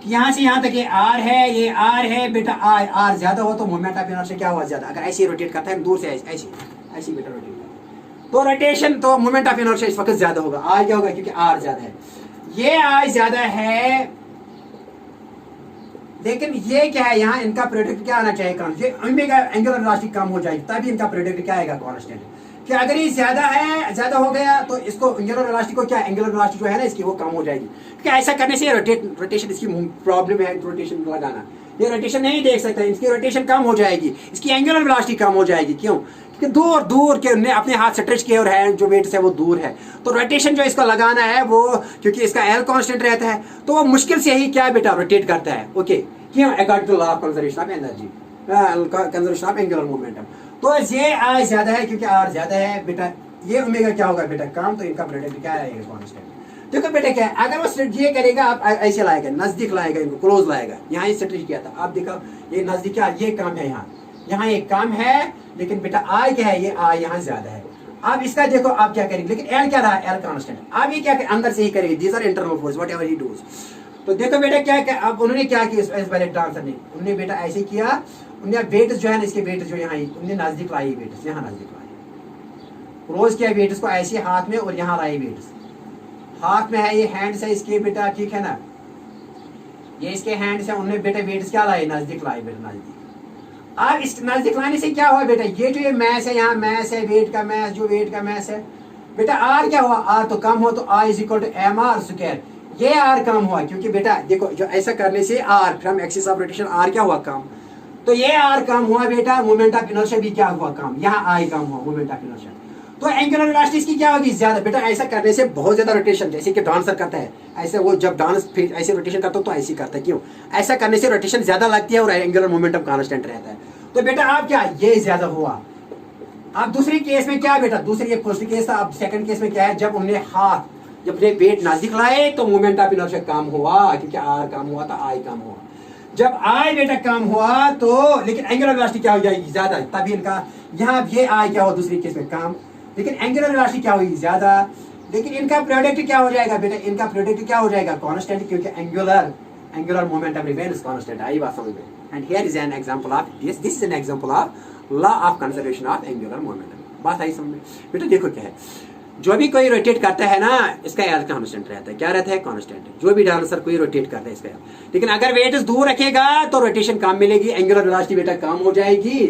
यहाँ से यहाँ तक ये आर है, ये आर है बेटा. आर ज्यादा हो तो मोमेंट ऑफ इनर्शिया क्या हुआ? ज्यादा. अगर ऐसे रोटेट करता है दूर से ऐसे बेटा रोटेट तो रोटेशन तो मोमेंट ऑफ इनर्शिया इस वक्त ज्यादा होगा. आई क्या होगा? क्योंकि आर ज्यादा है. ये आई ज्यादा है लेकिन ये क्या है, यहाँ इनका प्रोडक्ट क्या आना चाहिए, कम, ये ओमेगा एंगुलर वेलोसिटी कम हो जाएगी, तभी इनका प्रोडक्ट क्या आएगा, कांस्टेंट। कि अगर ये ज्यादा है, ज्यादा हो गया तो इसको एंगुलर वेलोसिटी को क्या, एंगुलर वेलोसिटी जो है ना इसकी वो कम हो जाएगी। क्या ऐसा करने से रोटेशन इसकी प्रॉब्लम है, रोटेशन लगाना, ये रोटेशन नहीं देख सकता, इसकी रोटेशन कम हो जाएगी, इसकी एंगुलर वेलोसिटी कम हो जाएगी। क्यों? कि दूर दूर के ने अपने हाथ स्ट्रेच किए और हैंड जो वेट है वो दूर है, तो रोटेशन जो इसका लगाना है वो, क्योंकि इसका एल कांस्टेंट रहता है तो वो मुश्किल से ही क्या बेटा रोटेट करता है। ओके, क्यों? According to law of conservation of energy, conservation of angular momentum. तो ये आर ज्यादा है, क्योंकि आर ज्यादा है बेटा, ये ओमेगा क्या होगा बेटा, कम, तो इनका प्रोडक्ट क्या आएगा, कांस्टेंट। देखो बेटा क्या है, अगर वो ये करेगा, आप ऐसे लाएगा, नजदीक लाएगा, इनको क्लोज लाएगा, यहाँ ये स्ट्रेच किया था, आप देखो ये नजदीक क्या, ये कम है, यहाँ ये कम है, लेकिन बेटा आई क्या है, ये आई यहाँ ज्यादा है। अब इसका देखो आप क्या करेंगे, लेकिन एल क्या रहा है, एल कांस्टेंट। अब ये क्या अंदर से ही करेंगे, these are internal force whatever he does. तो देखो बेटा क्या अब उन्होंने क्या किया इस बैलेट डांसर ने, उन्होंने बेटा ऐसे किया, उन्होंने वेट जो है ना, इसके वेट जो यहाँ उन्होंने नजदीक लाई, वेट यहाँ नजदीक लाई, क्लोज किया वेट को ऐसे हाथ में, और यहाँ लाई वेट हाथ में है, ये हैंड्स है इसके बेटा, ठीक है ना, ये इसके हैंड्स है, उन्होंने बेटा वेट्स क्या लाए, नजदीक लाए बेटा, नजदीक। अब इस नजदीक लाने से क्या हुआ बेटा, ये जो ये मैस है, यहाँ मैस है, वेट का मैस, जो वेट का मैस है बेटा, आर क्या हुआ, आर तो कम हो, तो I is equal to M are square. ये आर कम हुआ, क्योंकि बेटा देखो जो ऐसा करने से R from axis of rotation R क्या हुआ, कम, तो ये आर कम हुआ बेटा, मोमेंट ऑफ इनर्शिया भी क्या हुआ, कम, यहाँ आई कम हुआ, मोमेंट ऑफ इनर्शिया। तो एंगुलर वेलोसिटी इसकी क्या होगी, ज्यादा। बेटा ऐसा करने से बहुत ज्यादा रोटेशन, जैसे कि डांसर करता है ऐसे, वो जब डांस फिर ऐसे रोटेशन करता हो तो ऐसे करता है, क्यों? ऐसा करने से रोटेशन ज्यादा लगती है और एंगुलर मोमेंटम कांस्टेंट रहता है। तो बेटा आप क्या, ये ज्यादा हुआ। अब दूसरी केस में क्या बेटा, दूसरी फर्स्ट केस था, अब सेकंड केस में क्या है, जब उन्हें हाथ, जब अपने वेट नजदीक लाए तो मोमेंट ऑफ इनर्शिया कम हुआ, क्योंकि आर कम हुआ था, आई कम हुआ। जब आई बेटा कम हुआ तो, लेकिन एंगुलर वेलोसिटी क्या हो जाएगी, ज्यादा, तभी इनका यहाँ ये आई क्या हो, दूसरी केस में कम, लेकिन एंगुलर वेलोसिटी क्या होगी, ज्यादा, लेकिन इनका प्रोडक्ट क्या हो जाएगा बेटा, इनका प्रोडक्ट क्या हो जाएगा, कांस्टेंट, क्योंकि एंगुलर मोमेंटम रिमेन्स कांस्टेंट। आई बात समझ में? And here is an example of this is an example of law of conservation of angular momentum. बात आई समझ में? बेटा देखो क्या है, जो भी कोई रोटेट करता है ना, इसका एल कांस्टेंट रहता है, क्या रहता है, कांस्टेंट। जो भी डांसर कोई रोटेट करता है इसका एल, लेकिन अगर वेट दूर रखेगा तो रोटेशन कम मिलेगी, एंगुलर वेलोसिटी बेटा कम हो जाएगी,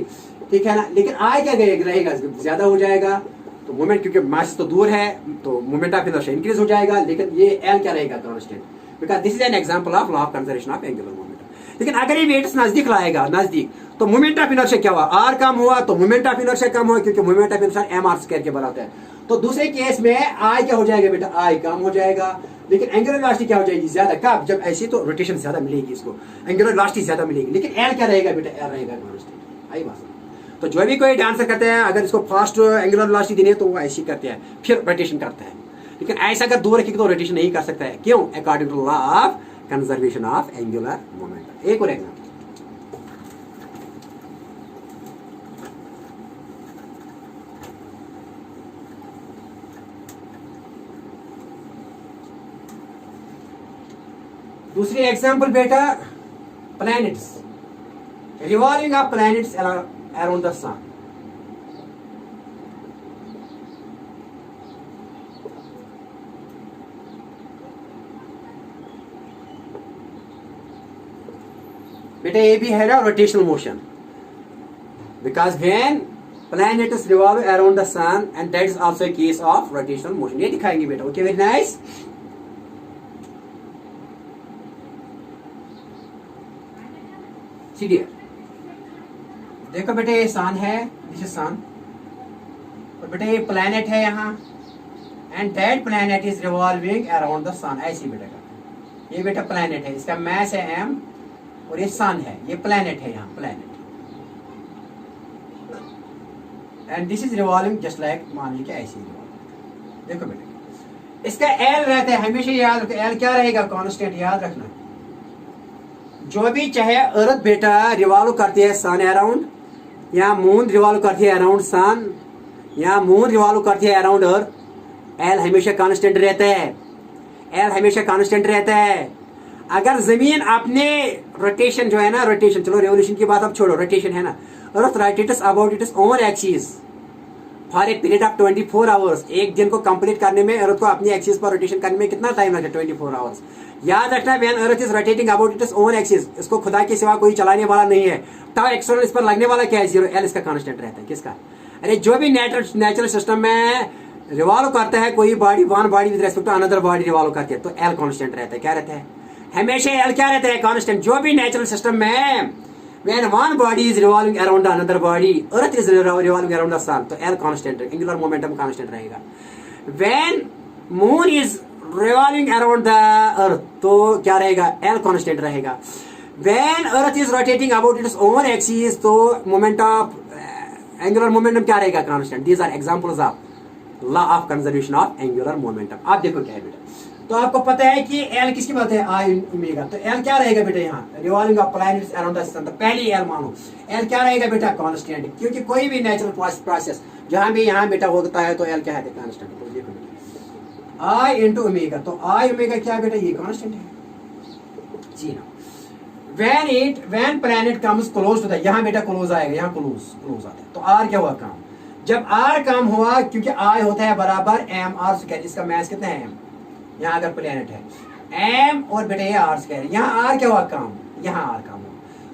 ठीक है ना, लेकिन आई क्या रहेगा, ज्यादा हो जाएगा। तो मोमेंट, क्योंकि मास तो दूर है तो मोमेंट ऑफ इनर्शिया इंक्रीज हो जाएगा, लेकिन ये एल क्या रहेगा, constant, because this is an example of law of conservation of angular momentum. लेकिन अगर ये वेट्स नजदीक लाएगा, नजदीक, तो मोमेंट ऑफ इनर्शिया क्या हुआ, आर कम हुआ, तो मोमेंट ऑफ इनर्शिया कम हुआ, क्योंकि moment of inertia m are square के बराबर है। तो दूसरे केस में आई क्या हो जाएगा बेटा, आई कम हो जाएगा, लेकिन एंगुलर वेलोसिटी क्या हो जाएगी, ज्यादा। कब? जब ऐसी तो रोटेशन ज्यादा मिलेगी, इसको एंगुलर वेलोसिटी ज्यादा मिलेगी, लेकिन एल क्या रहेगा बेटा, एल रहेगा कांस्टेंट। आई बात। तो जो भी कोई डांसर करते हैं, अगर इसको फास्ट एंगुलर वेलोसिटी देनी है तो वो ऐसी करते हैं, फिर रोटेशन करता है, लेकिन ऐसा अगर दूर रखेगा तो रोटेशन नहीं कर सकता है। क्यों? According to law of conservation of angular momentum. एक और एग्जांपल, दूसरी एग्जांपल बेटा, planets, revolving of planets around the sun. बेटा ये भी है ना rotational motion, because when planets revolve around the sun and that is also a case of rotational motion. ये दिखाएंगे बेटा। Okay, very nice. देखो बेटे ये सन है, दिस इज सन, और बेटे ये प्लैनेट है यहाँ, and that planet is revolving around the sun. ऐसे बेटा का ये बेटा प्लैनेट है, इसका मास है m, और ये सन है, ये प्लैनेट है यहाँ, planet, and this is revolving just like, मान लीजिए ऐसे रिवॉल्व। देखो बेटे इसका एल रहता है, हमेशा याद रखो, एल क्या रहेगा, कांस्टेंट, याद रखना। जो भी चाहे अर्थ बेटा रिवॉल्व करती है सन अराउंड, या मून रिवॉल्व करती है अराउंड सन, या मून रिवॉल्व करती है अराउंड अर्थ, एल हमेशा कांस्टेंट रहता है, एल हमेशा कांस्टेंट रहता है। अगर जमीन अपने रोटेशन जो है ना, रोटेशन, चलो रेवोल्यूशन की बात अब छोड़ो, रोटेशन है ना, अर्थ rotates about its own axis, for a period of 24 hours, एक दिन को कंप्लीट करने में, अर्थ को अपनी एक्सिस पर रोटेशन करने में कितना टाइम लगता है? 24 आवर्स। याद रखना, when earth is rotating about its own axis, इसको खुदा के सिवा कोई चलाने वाला नहीं है। टाउ एक्सटर्नल इस पर लगने वाला क्या है? 0। एल इसका कांस्टेंट रहता है। किसका? अरे जो भी नेचुरल सिस्टम में रिवॉल्व करता है कोई body, one body with respect to another body revolve करती है, तो एल कांस्टेंट रहता है। क्या रहता है? हमेशा एल क्या रहता है? कांस्टेंट। जो भी नेचुरल सिस्टम में when one body is revolving around another body, earth is revolving around the sun, तो L constant, angular momentum constant रहेगा। when moon is revolving around the earth, तो क्या रहेगा? L constant रहेगा। when earth is rotating about its own axis, तो moment of angular momentum क्या रहेगा? constant। these are examples of law of conservation of angular momentum। आप देखो क्या है बेटा, तो आपको पता है कि एल किसकी बात है? आई ओमेगा। तो एल क्या रहेगा बेटा? यहाँ revolving of planets around the sun, तो पहली एल मानो। एल क्या रहेगा बेटा? कांस्टेंट, क्योंकि कोई भी नेचुरल प्रोसेस जहां भी यहाँ बेटा होता है तो एल क्या है? कांस्टेंट। तो देखो आई इंटू ओमेगा, तो आई ओमेगा क्या बेटा? ये कांस्टेंट है जी ना। When planet comes close to the, यहाँ बेटा क्लोज आएगा, यहाँ क्लोज आता है, तो आर क्या हुआ? काम। जब आर काम हुआ, क्योंकि आई होता है बराबर एम आर स्क्वायर, इसका मैथ कितना है? एम। यहाँ अगर प्लेनेट है एम और बेटा ये आर स्क्वायर, यहाँ आर क्या हुआ? काम। यहाँ आर काम हुआ,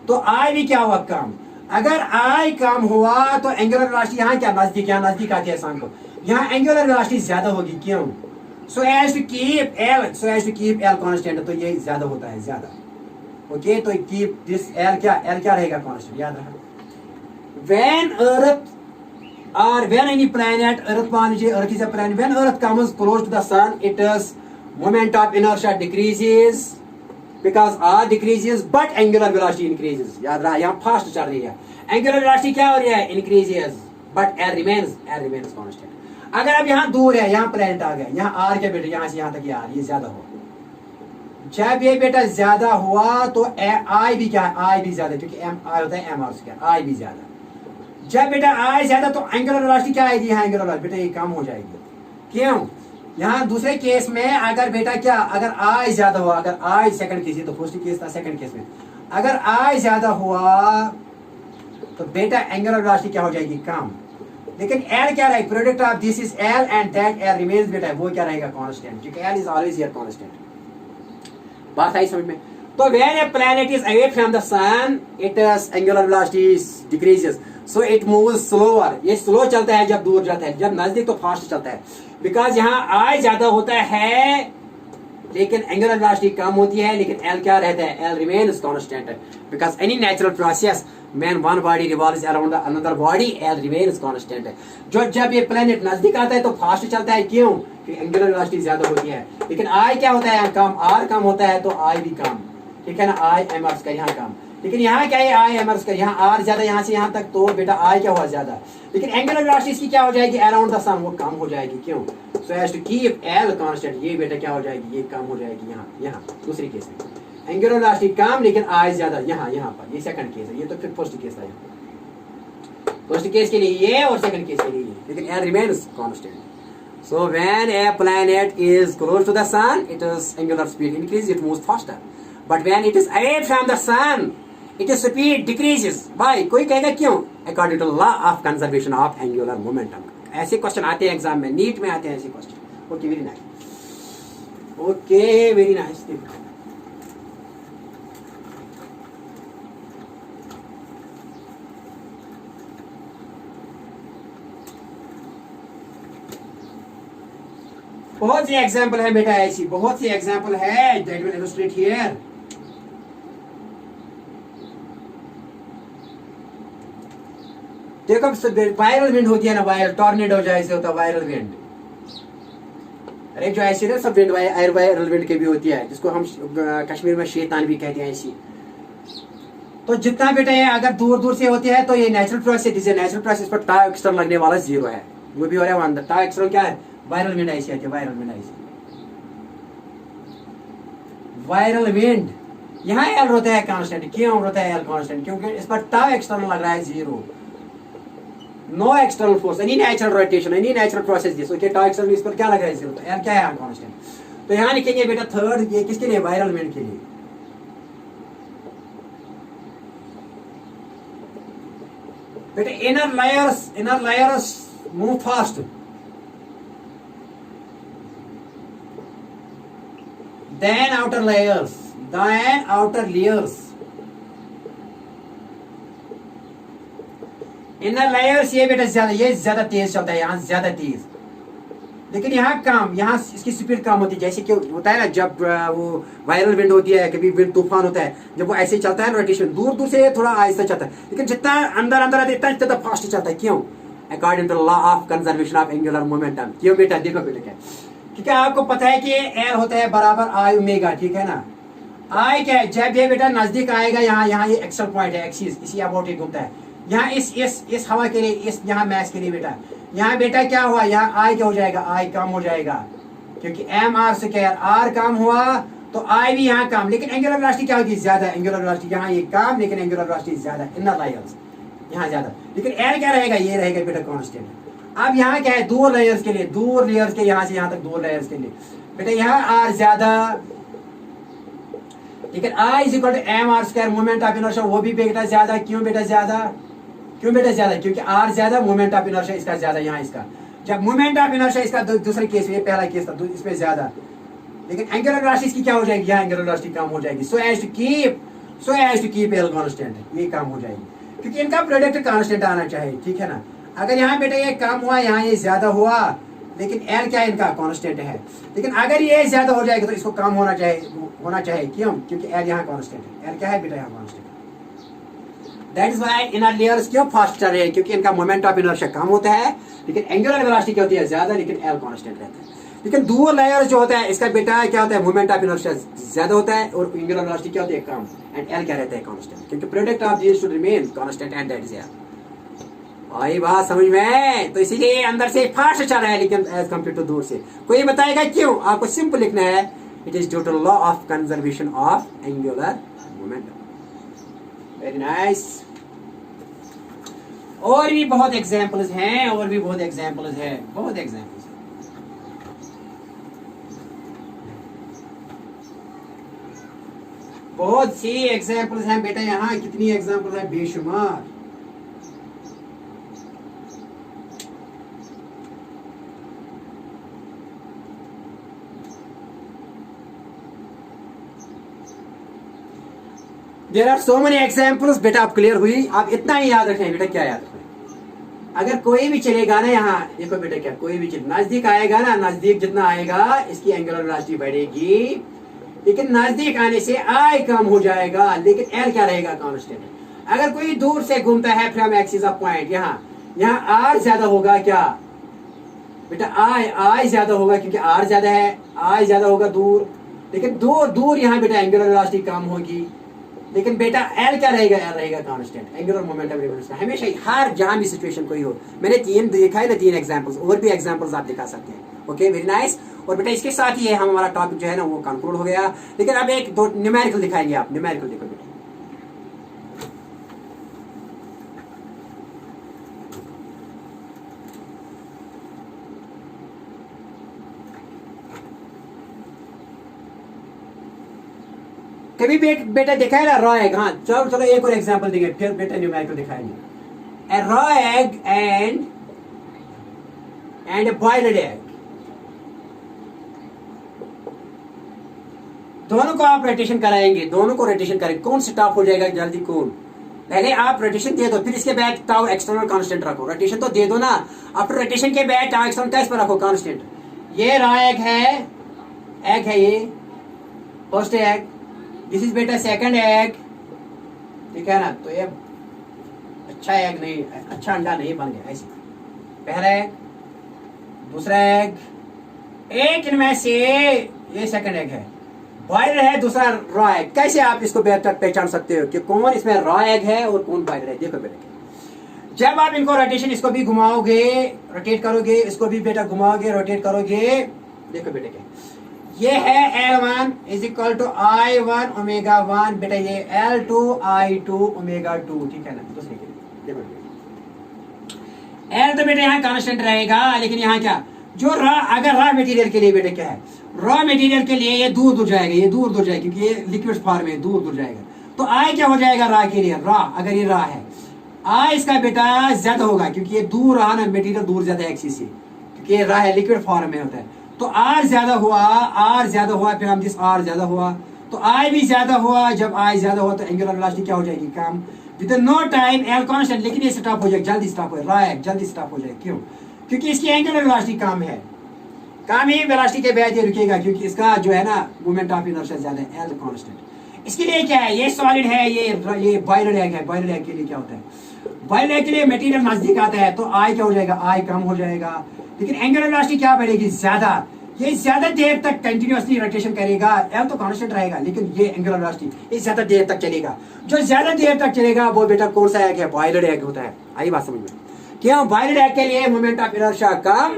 तो आई भी क्या हुआ? काम। अगर आई काम हुआ तो एंगुलर वेलोसिटी यहाँ क्या? नजदीक, यहाँ नजदीक आती है सन को, यहाँ एंगुलर वेलोसिटी ज्यादा होगी। क्यों? So as to keep L constant, तो ये ज्यादा होता है, ज्यादा। ओके, तो कीप दिस एल क्या रहेगा? कांस्टेंट। याद रखना, when earth or when any planet, earth मान लीजिए, earth is a planet, when earth comes close to the sun, its moment of inertia decreases because r decreases but angular velocity increases। याद रहा, यहाँ fast चल रही है, angular velocity क्या हो रही है? increases but l remains constant। अगर अब यहाँ दूर है, यहाँ planet आ गया, यहाँ r क्या बेटा? यहाँ से यहाँ तक ये r, ये ज्यादा हुआ। जब ये बेटा ज्यादा हुआ तो i भी क्या है? i भी ज्यादा, क्योंकि m होता है m r स्क्वायर, i भी ज्यादा। जब बेटा आई ज्यादा तो एंगुलर वेलोसिटी क्या आएगी? यहाँ एंगुलर वेलोसिटी बेटा ये कम हो जाएगी। क्यों? यहाँ दूसरे केस में अगर बेटा क्या, अगर आई ज्यादा हुआ, अगर आई सेकंड केस, तो फर्स्ट केस था, सेकंड केस में अगर आई ज्यादा हुआ तो बेटा एंगुलर वेलोसिटी क्या हो जाएगी? कम। लेकिन एल क्या रहेगा? Product of this is L and that L remains बेटा, वो क्या रहेगा? कांस्टेंट, क्योंकि L is always here constant. बात आई समझ में? तो when a planet is away from the sun, its angular velocity decreases, so it moves slower. ये स्लो चलता है जब दूर जाता है, जब नजदीक तो फास्ट चलता है, बिकॉज यहाँ आई ज्यादा होता है लेकिन एंगुलर वेलोसिटी कम होती है, लेकिन एल क्या रहता है? L remains constant, because any natural process when one body revolves around another body, L remains constant। जो जब ये प्लेनेट नजदीक आता है तो फास्ट चलता है। क्यों? क्योंकि एंगुलर वेलोसिटी ज्यादा होती है, लेकिन आई क्या होता है? कम, आर कम होता है तो आई भी कम, ठीक है ना? आई एम आर का यहाँ कम, लेकिन यहाँ क्या है? आई एम आर का, यहाँ आर ज्यादा, यहाँ से यहाँ तक, तो बेटा आई क्या हुआ? ज्यादा। लेकिन एंगुलर वेलोसिटी इसकी क्या हो जाएगी? अराउंड द सन, वो कम हो जाएगी। क्यों? So as to keep L constant, ये बेटा क्या हो जाएगी? ये कम हो जाएगी। यहाँ दूसरी केस में एंगुलर वेलोसिटी कम लेकिन आई ज्यादा, यहाँ पर ये सेकंड केस है, ये तो फिर फर्स्ट केस है। फर्स्ट केस के लिए ये और सेकंड केस के लिए ये, लेकिन L remains constant. So when a planet is close to the sun, its angular speed increase, it moves faster, but when it is away from the sun, it is speed decreases. By, कोई कहेगा क्यों? According to law of conservation of angular momentum. ऐसे question आते हैं exam में, NEET में आते हैं ऐसे question. Okay, very nice, okay very nice. बहुत सी एग्जाम्पल है बेटा, ऐसी बहुत सी एग्जाम्पल है दैट विल इलस्ट्रेट हियर। देखो वायरल विंड होती है ना, वायरल टॉर्नेडो जैसे होता है वायरल विंड। अरे जो ऐसी ना सब विंड वायरल विंड के भी होती है, जिसको हम कश्मीर में शैतान भी कहते हैं ऐसी। तो जितना बेटा ये अगर दूर दूर से होती है तो ये नेचुरल प्रोसेस है, नेचुरल प्रोसेस पर टाउ एक्सटर्नल लगने वाला 0 है, वो भी हो रहा है अंदर। टाउ एक्सटर्नल क्या है? वायरल विंड ऐसी आती है, वायरल विंड ऐसी, वायरल विंड। यहाँ एल होता है कांस्टेंट। क्यों होता है एल कांस्टेंट? क्योंकि इस पर टाउ एक्सटर्नल लग रहा है 0, no external force, any natural rotation, any natural process this, okay, tau external इस पर क्या लग रहा है 0, तो एल क्या है? कांस्टेंट। तो यहाँ लिखेंगे बेटा थर्ड, ये किसके लिए? वायरल विंड के लिए। बेटा inner layers move fast. Then outer layers. Inner layers ये बेटा ये ज्यादा तेज चलता है, यहाँ ज्यादा तेज, लेकिन यहाँ कम, यहाँ इसकी स्पीड कम होती है। जैसे कि होता है ना जब वो वायरल विंड होती है, कभी विंड तूफान होता है, जब वो ऐसे चलता है रोटेशन, दूर दूर से थोड़ा आहिस्ता चलता है, लेकिन जितना अंदर अंदर आते इतना ज्यादा फास्ट चलता है। क्यों? According to law of conservation of angular momentum. क्यों बेटा? देखो बेटा क्या, क्योंकि आपको पता है कि एल होता है बराबर आई ओमेगा, ठीक है ना। आई क्या है? जब ये बेटा नजदीक आएगा, यहाँ ये एक्सल पॉइंट है, एक्सिस, इसी अबाउट ये घूमता है। यहाँ इस हवा के लिए, इस यहाँ मैस के लिए बेटा, यहाँ बेटा क्या हुआ, यहाँ आई क्या हो जाएगा, आई कम हो जाएगा, क्योंकि एम आर से क्या, आर कम हुआ तो आई भी यहाँ कम, लेकिन एंगुलर वेलोसिटी क्या होगी, ज्यादा। एंगुलर वेलोसिटी यहाँ ये कम, लेकिन एंगुलर वेलोसिटी ज्यादा, इनर लेयर्स यहाँ ज्यादा, लेकिन एल क्या रहेगा, ये रहेगा बेटा कांस्टेंट। अब यहाँ क्या है, दूर लेयर्स के लिए, दूर लेयर्स के यहाँ से यहाँ तक दूर लेयर्स के लिए बेटा यहाँ आर ज्यादा, लेकिन I is equal to M are square, moment of inertia वो भी बेटा ज्यादा। क्यों बेटा ज्यादा? क्यों बेटा ज्यादा? क्योंकि आर ज्यादा, मोमेंट ऑफ इनर्शिया इसका ज्यादा। यहाँ इसका जब मोमेंट ऑफ इनर्शिया इसका दूसरे केस में, पहला केस था, इसमें ज्यादा, लेकिन एंगुलर वेलोसिटी इसकी क्या हो जाएगी, यहाँ एंगुलर वेलोसिटी कम हो जाएगी। So as to keep L constant, ये कम हो जाएगी, क्योंकि इनका प्रोडक्ट कांस्टेंट आना चाहिए, ठीक है ना। अगर यहाँ बेटा ये कम हुआ, यहाँ ये ज्यादा हुआ, लेकिन एल क्या इनका कांस्टेंट है, लेकिन अगर ये ज्यादा हो जाएगा तो इसको कम होना चाहिए। क्यों? क्योंकि एल यहाँ कांस्टेंट है, एल क्या है बेटा यहाँ constant. That is why inner layers क्यों फास्ट चल रहे हैं, क्योंकि इनका मोमेंट ऑफ इनर्शिया कम होता है, लेकिन एंगुलर वेलोसिटी क्या होती है, ज्यादा, लेकिन एल कांस्टेंट रहता है। लेकिन दूर लेयर जो होता है इसका बेटा क्या होता है, मोमेंट ऑफ इनर्शिया ज्यादा होता है और एंगुलर वेलोसिटी क्या होती है, कम, एंड एल क्या रहता है, कांस्टेंट, क्योंकि product of these should remain constant and that is L. आई बात समझ में? तो इसीलिए अंदर से फास्ट चल रहा है, लेकिन एज कम्पेयर टू दूर से। कोई बताएगा क्यों? आपको सिंपल लिखना है, it is due to law of conservation of angular momentum. Very nice. और भी बहुत एग्जांपल्स हैं, बहुत एग्जांपल्स हैं। बहुत सी एग्जांपल्स हैं बेटा, यहाँ कितनी एग्जांपल्स हैं, बेशुमार। There are so many examples बेटा। आप क्लियर हुई? आप इतना ही याद रखें बेटा। क्या याद रखें? अगर कोई भी चलेगा ना, यहाँ देखो बेटा क्या, कोई भी नजदीक आएगा ना, नजदीक जितना आएगा इसकी एंगुलर वेलोसिटी बढ़ेगी, लेकिन नजदीक आने से आई कम हो जाएगा, लेकिन एल क्या रहेगा, कांस्टेंट। अगर कोई दूर से घूमता है फ्रॉम एक्सिस ऑफ पॉइंट, यहाँ आर ज्यादा होगा क्या बेटा, आई ज्यादा होगा, क्योंकि आर ज्यादा है, आई ज्यादा होगा दूर, लेकिन दूर यहाँ बेटा एंगुलर वेलोसिटी कम होगी, लेकिन बेटा एल क्या रहेगा, एल रहेगा कांस्टेंट, एंगुलर मोमेंटम रिवोल्यूशन हमेशा, हर जहां भी सिचुएशन कोई हो। मैंने तीन दिखाए ना, तीन एग्जांपल्स, और भी एग्जांपल्स आप दिखा सकते हैं। Okay, very nice. और बेटा इसके साथ ही हमारा टॉपिक जो है ना वो कंक्लूड हो गया, लेकिन अब एक दो न्यूमेरिकल दिखाएंगे आप। न्यूमेरिकल देखो बेटा, कभी बेटा देखा है ना रॉ एग। हाँ चलो एक और एग्जांपल देंगे, फिर बेटा न्यूमेरिकल दिखाएंगे। A raw egg and boiled egg, दोनों को आप रोटेशन कराएंगे, दोनों को रोटेशन करेंगे, कौन स्टॉप हो जाएगा जल्दी, कौन? पहले आप रोटेशन दे दो, फिर इसके बाद टाउ एक्सटर्नल कांस्टेंट रखो। रोटेशन तो दे दो ना, आफ्टर रोटेशन के बाद टाउ एक्सटर्नल कैसे पर रखो, कांस्टेंट। ये रॉ एग है ये फर्स्ट एग, दिस इज बेटा सेकंड एग, ठीक है ना। तो ये अच्छा एग नहीं, अच्छा अंडा नहीं बन गया ऐसे। पहला एग, दूसरा एग, एक इनमें से ये सेकंड एग है, बॉयलर है, दूसरा रॉ एग। कैसे आप इसको बेहतर पहचान सकते हो कि कौन इसमें रॉ एग है और कौन बॉयलर है? देखो बेटा, जब आप इनको रोटेशन, इसको भी घुमाओगे, रोटेट करोगे, इसको भी बेटा घुमाओगे, रोटेट करोगे, देखो बेटा क्या ये है L1 is equal to I1 omega 1 बेटा, ये L2 I2 ओमेगा 2, ठीक है ना। दूसरे के लिए देखो, L तो बेटा यहाँ कांस्टेंट रहेगा, लेकिन यहाँ क्या, जो अगर रॉ मटेरियल के लिए बेटा क्या है, रॉ मटेरियल के लिए ये दूर जाएगा, ये दूर जाएगा, क्योंकि ये लिक्विड फॉर्म में दूर जाएगा। तो I क्या हो जाएगा रॉ के लिए, रॉ अगर ये रॉ है, आई इसका बेटा ज्यादा होगा क्योंकि ये दूर रहा ना, मटेरियल दूर ज्यादा है एक्सिस से, क्योंकि ये रहा है लिक्विड फॉर्म में होता है। तो आर ज्यादा हुआ, आर ज्यादा हुआ, फिर हम जिस आर ज्यादा हुआ तो आई भी ज्यादा हुआ। जब आई ज्यादा हुआ तो एंगुलर वेलोसिटी क्या हो जाएगी, कम। With no time L constant, लेकिन ये स्टॉप हो जाएगा, जल्दी स्टॉप हो जाएगा, जल्दी स्टॉप हो जाएगा। क्यों? क्योंकि इसकी एंगुलर वेलोसिटी कम है, कम ही वेलोसिटी के बाद ये रुकेगा क्योंकि इसका जो है ना मोमेंट ऑफ इनर्शिया ज्यादा है, एल कांस्टेंट। इसके लिए क्या है, ये सॉलिड है, ये बॉयलर एग है। बॉयलर एग के लिए क्या होता है, बॉयलर एग के लिए मटेरियल नजदीक आता है तो आई क्या हो जाएगा, आई कम हो जाएगा, लेकिन एंगुलर वेलोसिटी क्या बढ़ेगी, ज्यादा। ये ज्यादा देर तक कंटिन्यूअसली रोटेशन करेगा, एल तो कांस्टेंट रहेगा लेकिन ये एंगुलर वेलोसिटी ये ज्यादा देर तक चलेगा। जो ज्यादा देर तक चलेगा वो बेटा कौन सा एग है, बॉयलर एग होता है। आई बात समझ में? क्यों? बॉयलर एग के लिए मोमेंट ऑफ इनर्शिया कम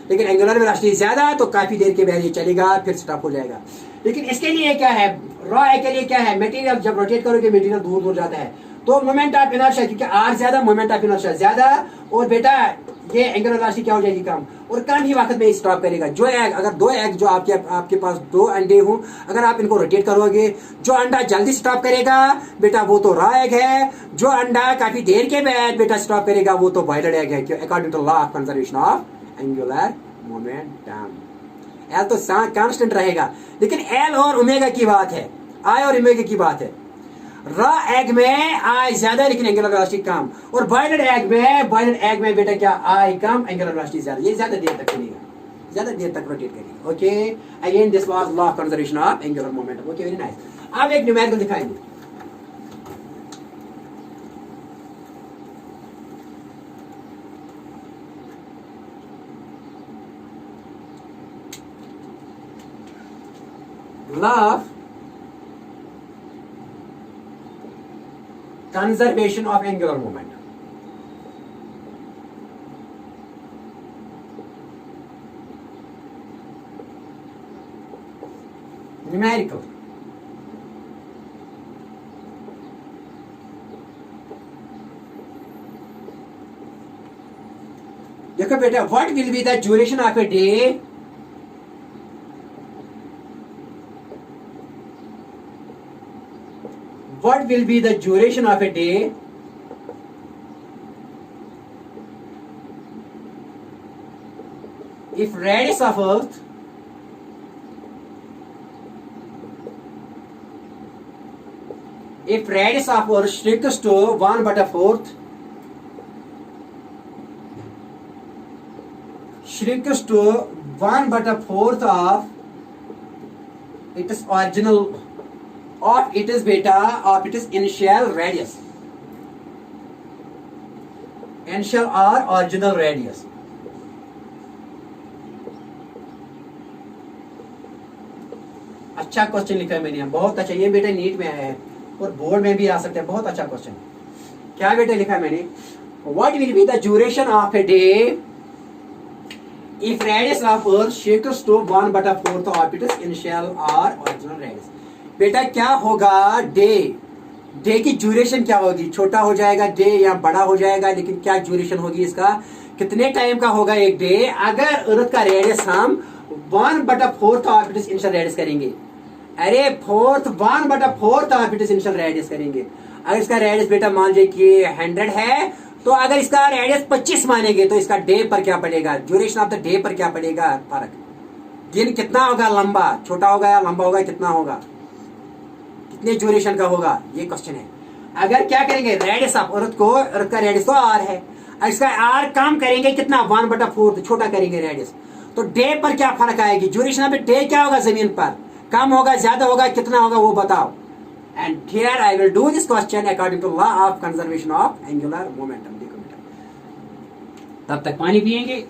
लेकिन एंगुलर वेलोसिटी ज्यादा, तो काफी देर के बाद ये चलेगा फिर स्टॉप हो जाएगा। लेकिन इसके लिए क्या है, रॉ एग के लिए क्या है, मटेरियल जब रोटेट करोगे मटेरियल दूर दूर जाता है तो मोमेंट ऑफ इनर्शिया, क्योंकि आर ज्यादा मोमेंट ऑफ इनर्शिया ज्यादा, और बेटा ये एंगुलर वेलोसिटी क्या हो जाएगी, कम, और कम ही वक्त में स्टॉप करेगा। जो एग, अगर दो एग जो आपके पास दो अंडे हो, अगर आप इनको रोटेट करोगे, जो अंडा जल्दी स्टॉप करेगा बेटा वो तो रॉ एग है, जो अंडा काफी देर के बाद बेटा स्टॉप करेगा वो तो बॉयलर एग है, according to law of conservation of angular momentum. L तो कांस्टेंट रहेगा, लेकिन एल और ओमेगा की बात है, आई और ओमेगा की बात है। रॉ एग में आई ज्यादा लेकिन एंगुलर वेलोसिटी कम, और बॉयलर एग में बेटा क्या, आई कम, एंगुलर वेलोसिटी ज्यादा। ये ज्यादा देर तक चलेगा, ज्यादा देर तक रोटेट करेगा। Okay, again this was law of conservation of angular momentum. Okay, very nice. अब एक न्यूमेरिकल दिखाएंगे। Law of conservation of angular momentum. Numerical. देखो बेटा, what will be the duration of a day what will be the duration of a day if radius of earth shrinks to 1/4 shrinks to 1/4 of its original of it is beta of its initial radius, initial or original radius। अच्छा question लिखा है मैंने, बहुत अच्छा। ये बेटा NEET में आया है और बोर्ड में भी आ सकता है, बहुत अच्छा क्वेश्चन। क्या बेटा लिखा है मैंने, what will be the duration of a day if radius of earth shrinks to 1/4 of its initial or original radius। बेटा क्या होगा, डे की ड्यूरेशन क्या होगी, छोटा हो जाएगा डे या बड़ा हो जाएगा, लेकिन क्या ड्यूरेशन होगी इसका, कितने टाइम का होगा एक डे अगर अर्थ का रेडियस हम 1/4 ऑफ इट्स इनिशियल रेडियस करेंगे। अरे 1/4 ऑफ इट्स इनिशियल रेडियस करेंगे। अगर इसका रेडियस बेटा मान लीजिए कि 100 है, तो अगर इसका रेडियस 25 मानेंगे तो इसका डे पर क्या पड़ेगा, ड्यूरेशन ऑफ द डे पर क्या पड़ेगा फर्क, दिन कितना होगा, लंबा छोटा होगा या लंबा होगा, कितना होगा, कितने ड्यूरेशन का होगा, ये क्वेश्चन है। अगर क्या करेंगे, रेडियस ऑफ अर्थ को, अर्थ का रेडियस तो आर है, इसका आर कम करेंगे कितना, 1/4 छोटा करेंगे रेडियस, तो डे पर क्या फर्क आएगी, ड्यूरेशन ऑफ डे क्या होगा, जमीन पर कम होगा, ज्यादा होगा, कितना होगा वो बताओ। And here I will do this question according to law of conservation of angular momentum. देखो बेटा, तब तक पानी पिएंगे।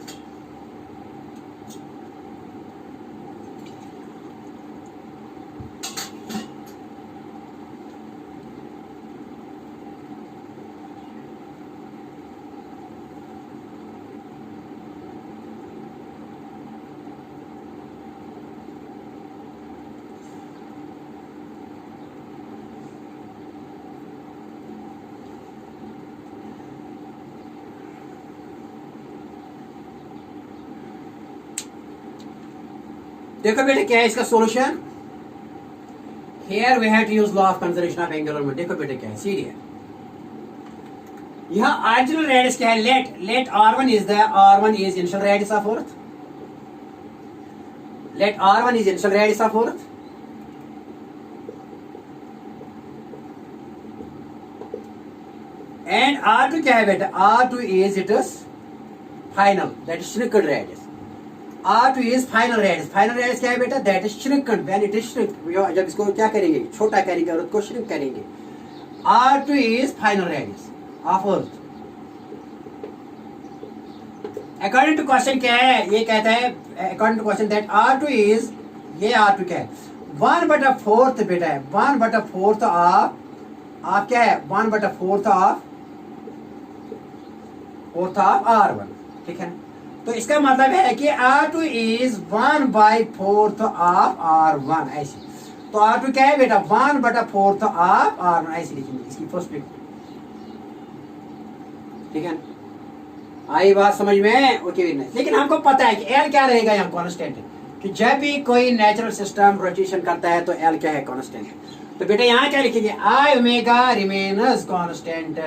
देखो बेटे क्या है इसका solution, here we have to use law of conservation of angular momentum. देखो बेटे क्या है, सीधी है, यहाँ ऑरिजिनल रेडियस क्या है? Let r1 is the r1 is initial radius of Earth, let r1 is initial radius of Earth, and r2 क्या है बेटा? r2 is it is final, that is shrinked radius. r2 is final radius. Final radius क्या है बेटा? That is shrinked, when it is shrink, जब इसको क्या करेंगे? छोटा करेंगे और उसको श्रिंक करेंगे। r2 is final radius of Earth. According to question क्या है? ये कहता है according to question that r2 is, ये r2 क्या है? 1/4 बेटा है, 1/4 ऑफ क्या है? 1/4 ऑफ r1, ठीक है। तो इसका मतलब है कि r2 इज 1/4 ऑफ r1, ऐसे। तो r2 क्या है बेटा? 1/4 ऑफ r1, ऐसे लिखेंगे इसकी फर्स्ट लिख, ठीक है। आई बात समझ में? ओके। लेकिन हमको पता है कि L क्या रहेगा? यहाँ कांस्टेंट है कि जब भी कोई नेचुरल सिस्टम रोटेशन करता है तो L क्या है? कांस्टेंट है। तो बेटा यहाँ क्या लिखेंगे? I omega remains constant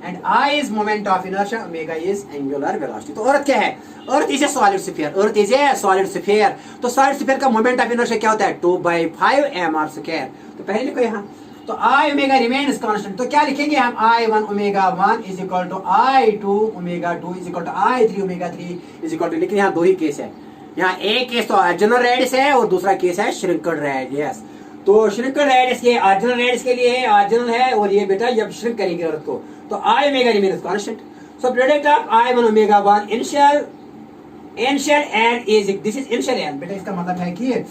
and I is moment of inertia, omega is angular velocity. तो अर्थ क्या है? Earth is a solid sphere, earth is a solid sphere. तो सॉलिड स्फीयर का मोमेंट ऑफ इनर्शिया क्या होता है? 2/5 mr²। तो पहले लिखो यहाँ, तो I ओमेगा रिमेन्स कांस्टेंट। तो क्या लिखेंगे हम? I1 omega 1 is equal to I2 omega 2 is equal to I3 omega 3 is equal to, लेकिन यहाँ दो ही केस है। यहाँ एक केस तो ऑरिजिनल रेडियस है और दूसरा केस है श्रिंकड रेडियस। तो श्रिंकड रेडियस ये ऑरिजिनल रेडियस के लिए है, ऑरिजिनल है, और ये बेटा जब श्रिंक करेंगे अर्थ को तो I omega remains constant. So product of I1 omega 1 initial L is, this is initial L बेटा, इसका मतलब है कि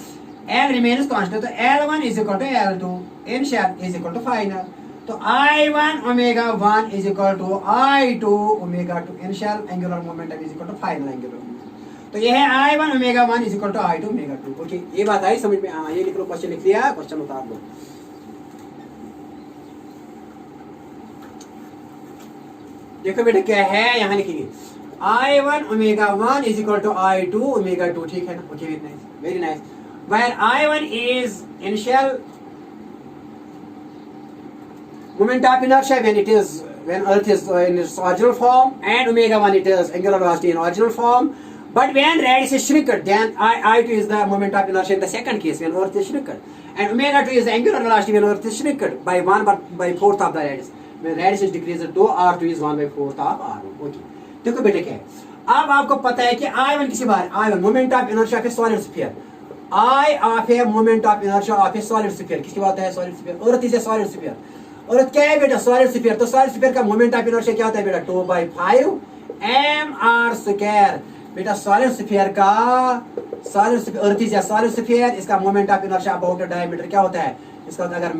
L remains constant, तो L1 is equal to L2, initial is equal to final. तो I1 omega 1 is equal to I2 omega 2, initial angular momentum is equal to final angular momentum. तो ये है I1 omega 1 is equal to I2 omega 2। Okay, ये बात आई समझ में? हाँ, ये लिख लो, क्वेश्चन लिख लिया, क्वेश्चन उतार लो। देखो बेटा क्या है, यहाँ लिखेंगे I1 omega 1 is equal to I2 omega 2, ठीक है ना? Okay, very nice. Where I1 is initial moment of inertia when Earth is in its original form, and omega 1 it is angular velocity in original form. But when radius is shrinked, then I2 is the moment of inertia in the second case when Earth is shrinked, and omega 2 is the angular velocity when Earth is shrinked by 1/4 of the radius. When radius is decreased to R2 is 1/4 of R1. Okay. देखो बेटे क्या है, अब आपको पता है कि I1 किसी बार I1 moment of inertia of a solid sphere, I of a moment of inertia of a solid sphere, किसकी बात है? solid sphere। Earth is a solid sphere। Earth क्या है बेटा? solid sphere। तो solid sphere का moment of inertia क्या होता है बेटा? 2/5 mr²। बेटा solid sphere का Earth is a solid sphere, इसका moment of inertia about diameter क्या होता है? इसका होता है, अगर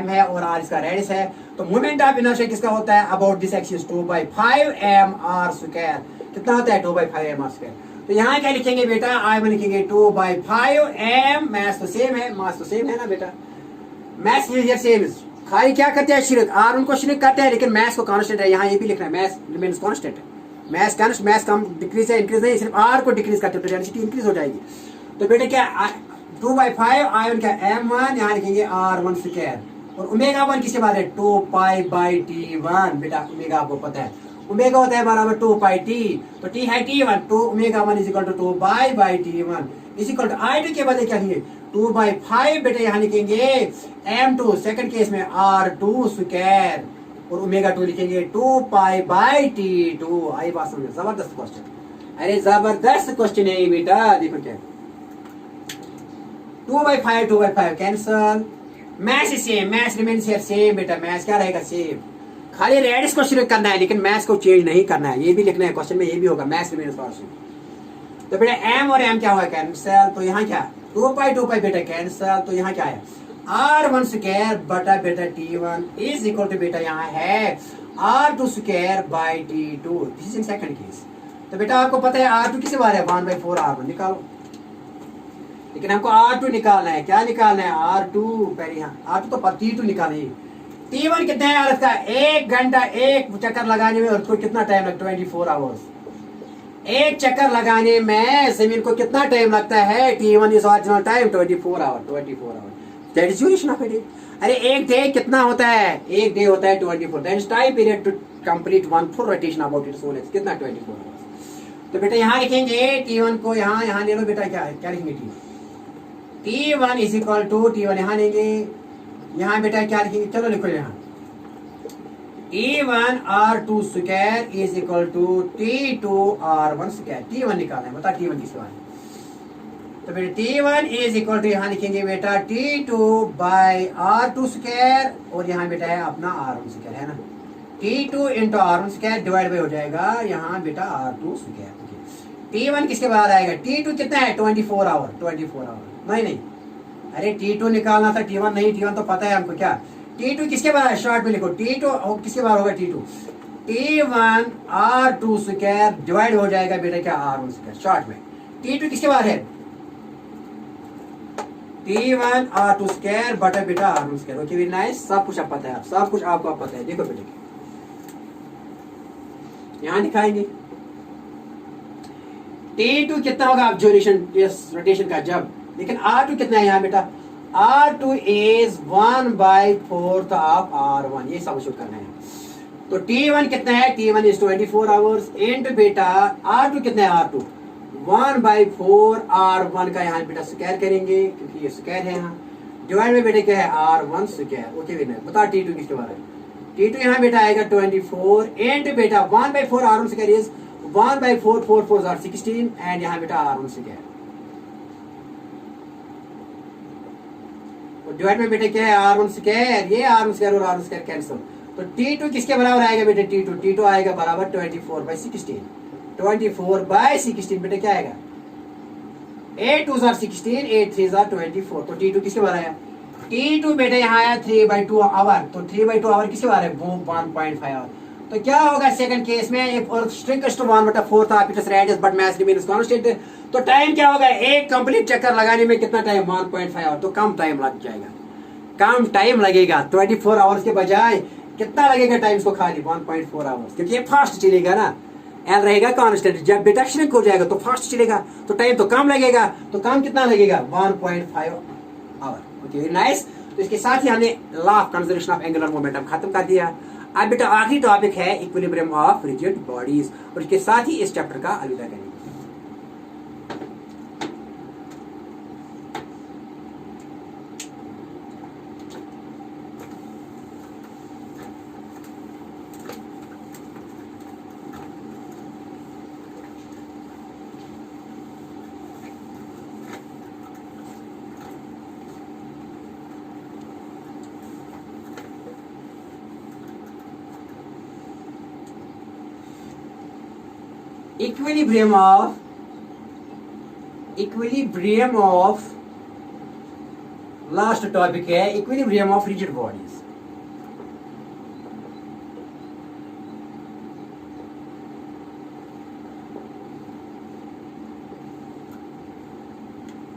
m है और r इसका रेडियस है, तो moment of inertia किसका होता है? about this axis 2/5 mr²। कितना होता है? 2/5 mr²। तो यहाँ क्या लिखेंगे बेटा? I1 लिखेंगे 2/5 m, मैथ तो सेम है, मास तो सेम है ना बेटा, मैथ सेम। खाली क्या करते हैं? श्रिंक, R1 को श्रिंक करते हैं, लेकिन मैथ को कांस्टेंट है, यहाँ ये भी लिखना है, मैथ रिमेन्स कांस्टेंट है। मैथ कम डिक्रीज है, इंक्रीज नहीं, सिर्फ R को डिक्रीज करते हैं तो डेंसिटी इंक्रीज हो जाएगी। तो बेटा क्या 2/5 I1 का m1, यहाँ लिखेंगे R1², और ओमेगा 1 किसके बारे? 2π/t1। बेटा ओमेगा आपको पता है, ओमेगा होता है बराबर 2πt, तो t है t1, तो omega 1 is equal to 2π/t1 is equal to I2 के बदले क्या लिखेंगे? 2/5 बेटा, यहाँ लिखेंगे m2, सेकंड केस में R2², और ओमेगा 2 लिखेंगे 2π/t2। आई बात समझे? जबरदस्त क्वेश्चन, अरे जबरदस्त क्वेश्चन है ये बेटा। देखो क्या 2/5 कैंसल, मैथ से same, math remains here same बेटा, मैथ क्या रहेगा? सेम। खाली रेडियस को श्रिंक करना है, लेकिन मैथ को चेंज नहीं करना है, ये भी लिखना है क्वेश्चन में, ये भी होगा मैथ रिमेन्स कांस्टेंट। तो बेटा m और m क्या होगा? कैंसल। तो यहाँ क्या 2π बेटा कैंसल, तो यहाँ क्या है? R1² बटा बेटा t1 इज इक्वल टू बेटा यहाँ है R2²/t2, this is in second case. तो बेटा आपको पता है R2 किससे बारे है? 1/4 R1 निकालो, लेकिन हमको R2 निकालना है। क्या निकालना है? R2 पहले, यहाँ R2 तो t2 निकालेंगे। T1 कितना है अर्थ का? 1 घंटा, एक चक्कर लगाने में अर्थ को कितना टाइम लगता है? 24 आवर्स। एक चक्कर लगाने में जमीन को कितना टाइम लगता है? T1 is original time 24 hour, 24 hour, that is duration of a day. अरे एक डे कितना होता है, एक डे होता है 24, that is time period to complete one full rotation about its own axis, कितना 24 आवर्स। तो बेटा यहाँ लिखेंगे T1 को, यहाँ ले लो बेटा, क्या लिखेंगे T1 is equal to T1 यहाँ लेंगे, यहाँ बेटा क्या लिखेंगे, चलो लिखो यहाँ T1 R2 square is equal to T2 R1 square. T1 निकालना है, बता T1 किसके बारे में। तो बेटा T1 इज इक्वल टू यहाँ लिखेंगे बेटा T2 बाई R2 स्क्वायर, और यहाँ बेटा है अपना R1 स्क्वायर है ना, T2 into R1 square divide by हो जाएगा यहाँ बेटा R2 स्क्वायर। T1 किसके बाद आएगा, T2 कितना है 24 आवर, 24 आवर नहीं, अरे T2 निकालना था, T1 नहीं, T1 तो पता है हमको। क्या T2 किसके बाद है, शॉर्ट में लिखो T2 किसके बाद होगा, T1 R2 स्क्वायर डिवाइड हो जाएगा बेटा क्या R1 स्क्वायर, शॉर्ट में T2 किसके बाद है T1 R2 स्क्वायर बटा बेटा R1 square. Okay very nice, सब कुछ आप पता है, सब कुछ आपको पता है। देखो बेटा यहां दिखाएंगे T2 कितना होगा ऑब्जर्वेशन इस रोटेशन का जब, लेकिन R2 कितना है यहाँ बेटा, R2 इज 1/4 ऑफ R1, ये सब करना है। तो T1 कितना है, T1 इज 24 आवर्स इंटू बेटा R2 कितना है, R2 1/4 R1 का यहाँ बेटा स्क्वायर करेंगे क्योंकि ये स्क्वायर है यहाँ, डिवाइड में बेटा क्या है R1 स्क्वायर। ओके बेटा बता T2 किसके बारे में, T2 यहाँ बेटा आएगा 24 इंटू बेटा 1/4 R1 square is 1/4, 4 4 are 16 and यहाँ बेटा R1 स्क्वायर, डिवाइड में बेटा क्या है R1 स्क्वायर, ये R1 स्क्वायर और R1 स्क्वायर कैंसिल। तो T2 किसके बराबर आएगा बेटा, T2 आएगा बराबर 24/16, 24/16 बेटा क्या आएगा, 8 2 are 16, 8 3 are 24। तो T2 किसके बराबर आया, T2 बेटा यहाँ आया 3/2 आवर, तो 3/2 आवर किसके बराबर है, वो 1.5 आवर। तो क्या होगा सेकंड केस में, if Earth shrinks to 1/4 of its radius but mass remains constant, तो टाइम क्या होगा, एक कंप्लीट चक्कर लगाने में कितना टाइम, 1.5 आवर, तो कम टाइम लग जाएगा, कम टाइम लगेगा। 24 आवर्स के बजाय कितना लगेगा टाइम को, खाली 1.4 आवर्स, क्योंकि ये फास्ट चलेगा ना, एल रहेगा कांस्टेंट, जब बेटा श्रिंक हो जाएगा तो फास्ट चलेगा, तो टाइम तो कम लगेगा, तो कम कितना लगेगा 1.5 आवर। Okay very nice. तो इसके साथ ही हमने law of conservation of angular momentum खत्म कर दिया। अब बेटा आखिरी टॉपिक है इक्विलिब्रियम ऑफ रिजिड बॉडीज, और इसके साथ ही इस चैप्टर का अलविदा करेंगे। इक्विलिब्रियम ऑफ लास्ट टॉपिक है इक्विलिब्रियम ऑफ रिजिड बॉडीज।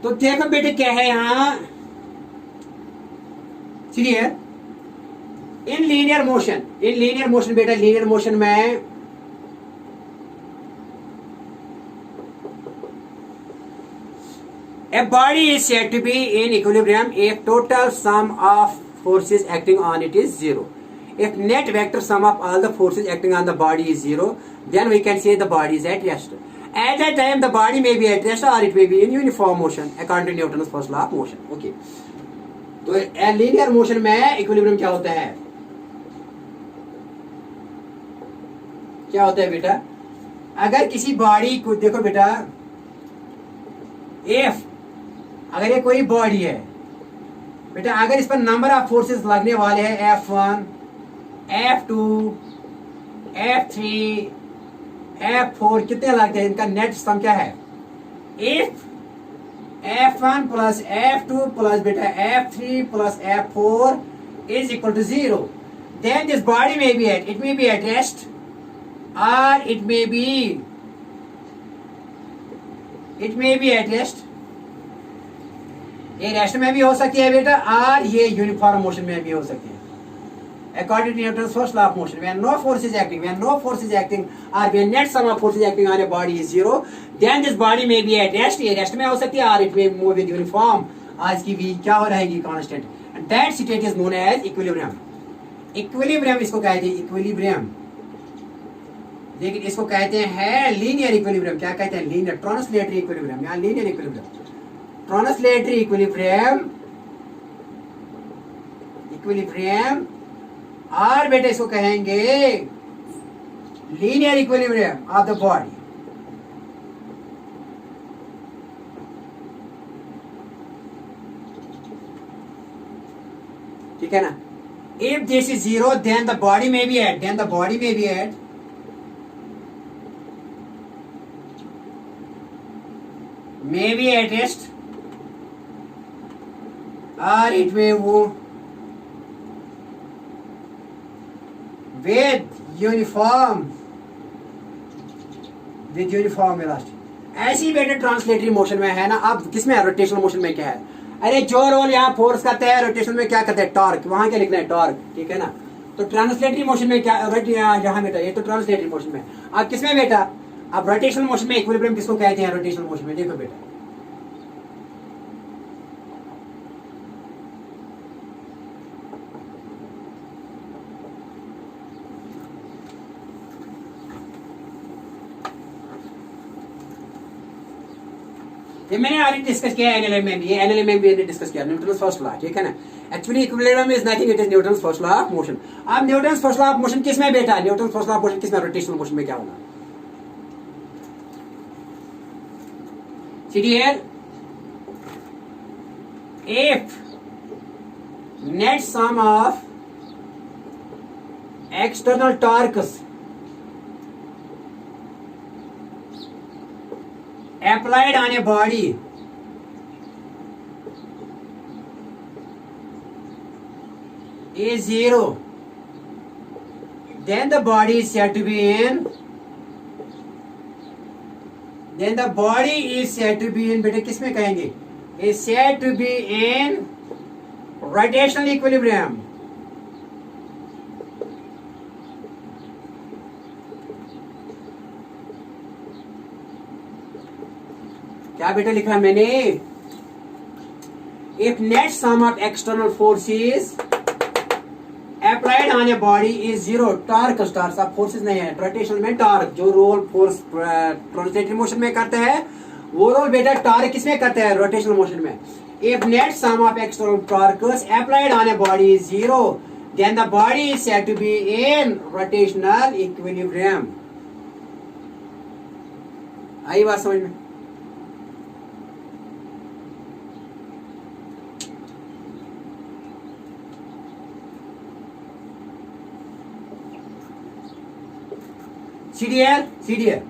तो देखो बेटे क्या है यहां, क्लियर, इन लीनियर मोशन बेटा लीनियर मोशन में a body is said to be in equilibrium if total sum of forces acting on it is 0. If net vector sum of all the forces acting on the body is 0, then we can say the body is at rest. At that time the body may be at rest or it may be in uniform motion according to Newton's first law of motion. Okay. तो linear motion में equilibrium क्या होता है, क्या होता है बेटा, अगर किसी बॉडी को देखो बेटा, if अगर ये कोई बॉडी है बेटा, अगर इस पर नंबर ऑफ फोर्सेस लगने वाले हैं F1, F2, F3, F4 कितने लगते हैं, इनका नेट सम क्या है, if F1 plus F2 plus बेटा F3 plus F4 is equal to 0, then this body may be at, it may be at rest और it may be at rest, ये rest में भी हो सकती है बेटा और ये यूनिफॉर्म मोशन में भी हो सकती है according to Newton's first law of motion. When no force is acting और when net sum of force acting on a body is 0, then this body may be at rest, ये rest में हो सकती है और it may move with uniform, आज की भी क्या हो रहेगी constant, that state is known as equilibrium. Equilibrium इसको कहते हैं, इक्विलिब्रियम। लेकिन इसको कहते हैं लीनियर इक्विलिब्रियम। क्या कहते हैं? Linear, translatory equilibrium. यहाँ linear equilibrium, translatory equilibrium, equilibrium. और बेटे इसको कहेंगे linear equilibrium of the body. ठीक है ना? If this is zero then the body may be at, then the body may be at, may be at rest or it may move with uniform velocity। ऐसी बेटे translatory motion में है ना। अब किसमें है? रोटेशनल मोशन में क्या है? अरे जो रोल यहाँ फोर्स करता है, रोटेशन में क्या करता है? टॉर्क। वहां क्या लिखना है? टॉर्क। ठीक है ना? तो ट्रांसलेटरी मोशन में क्या, यहाँ बेटा ये तो ट्रांसलेटरी मोशन में। अब किसमें बेटा? अब रोटेशनल मोशन में इक्विलिब्रियम किसको कहते हैं? रोटेशनल मोशन में देखो बेटा, ये मैंने ऑलरेडी डिस्कस किया है एनएलएम में भी, ये एनएलएम में भी डिस्कस किया, न्यूटन्स फर्स्ट लॉ। ठीक है ना? Actually equilibrium is nothing, it is Newton's first law of motion. अब Newton's first law of motion किसमें बेटा? Newton's first law of motion किसमें? रोटेशनल मोशन में। क्या होगा? See here, if net sum of external torques applied on a body is zero, then the body is said to be in, then the body is said to be in, बेटे किसमें कहेंगे? is said to be in rotational equilibrium। क्या बेटा लिखा मैंने? if net sum of external forces applied on a body is zero, torque stars अब forces नहीं है, रोटेशनल में टॉर्क जो रोल फोर्स ट्रांसलेटरी मोशन में करते हैं वो रोल बेटा टॉर्क किसमें करते हैं? रोटेशनल मोशन में। if net sum of external torques applied on a body is zero, then the body is said to be in rotational equilibrium। आई बात समझ में? सीडीएल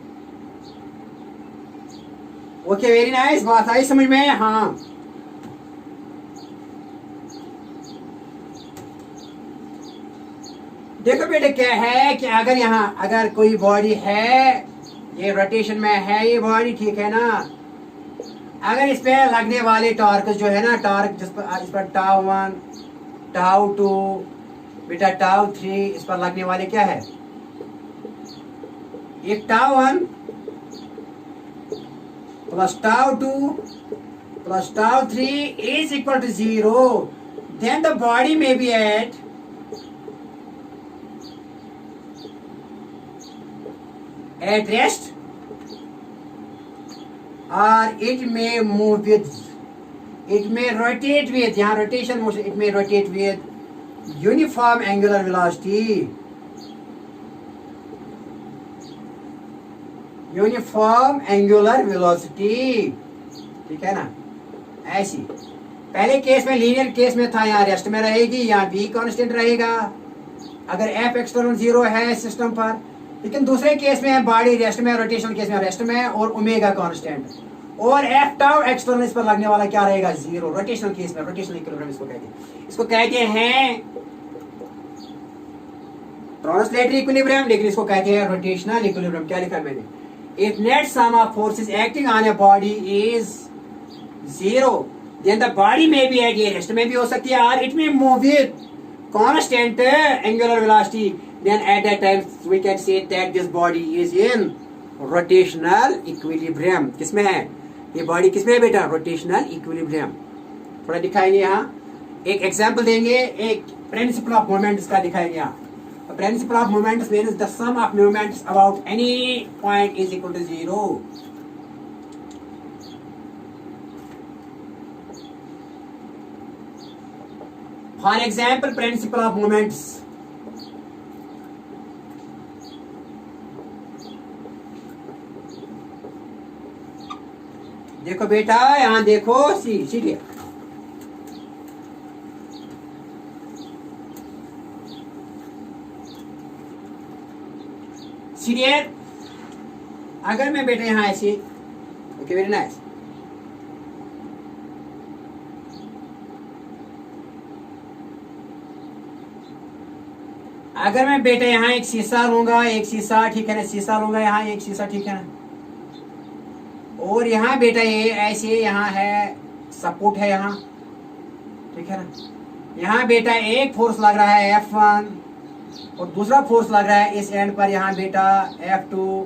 ओके, वेरी नाइस, बात आई समझ में? हाँ, देखो बेटे क्या है कि अगर यहाँ अगर कोई बॉडी है, ये रोटेशन में है ये बॉडी, ठीक है ना? अगर इस पे लगने वाले टॉर्क जो है ना, टॉर्क जिस पर टाउ 1 टाउ 2 बेटा टाउ 3 इस पर लगने वाले क्या है? एक tau 1 plus tau 2 plus tau 3 is equal to 0, then the body may be at rest or it may move with, it may rotate with, यहाँ rotation motion, it may rotate with uniform angular velocity, uniform angular velocity. ठीक है ना? ऐसी पहले case में linear case में था, यहाँ रेस्ट में रहेगी, यहाँ v कांस्टेंट रहेगा अगर f एक्सटर्नल 0 है सिस्टम पर, लेकिन दूसरे केस में बॉडी रेस्ट में, रोटेशनल केस में रेस्ट में और ओमेगा कांस्टेंट, और f टाउ एक्सटर्नल इस पर लगने वाला क्या रहेगा? 0। रोटेशनल केस में रोटेशनल इक्विलिब्रियम इसको कहते हैं ट्रांसलेटरी इक्विलिब्रियम, लेकिन इसको कहते हैं रोटेशनल इक्विलिब्रियम। क्या लिखा मैंने? If net sum of forces acting on a body is 0, then the body may be at rest में भी हो सकती है, और it may move with constant angular velocity, then at that time we can say that this body is in rotational equilibrium। किसमें है ये body? किसमें है बेटा? Rotational equilibrium. थोड़ा दिखाएंगे यहाँ, एक एग्जाम्पल देंगे, एक प्रिंसिपल ऑफ मोमेंट्स का दिखाएंगे यहाँ। Principle of moments means the sum of moments about any point is equal to 0। For example principle of moments, देखो बेटा यहां देखो, सीढ़ी सीरियर, अगर मैं बेटा यहां ऐसे, ओके वेरी नाइस, अगर मैं बेटा यहां एक शीशा लूंगा, एक शीशा ठीक है ना, शीशा लूंगा यहां एक शीशा ठीक है ना, और यहाँ बेटा ये ऐसे यहाँ है सपोर्ट है यहाँ ठीक है ना, यहाँ बेटा एक फोर्स लग रहा है F1 और दूसरा फोर्स लग रहा है इस एंड पर यहाँ बेटा F2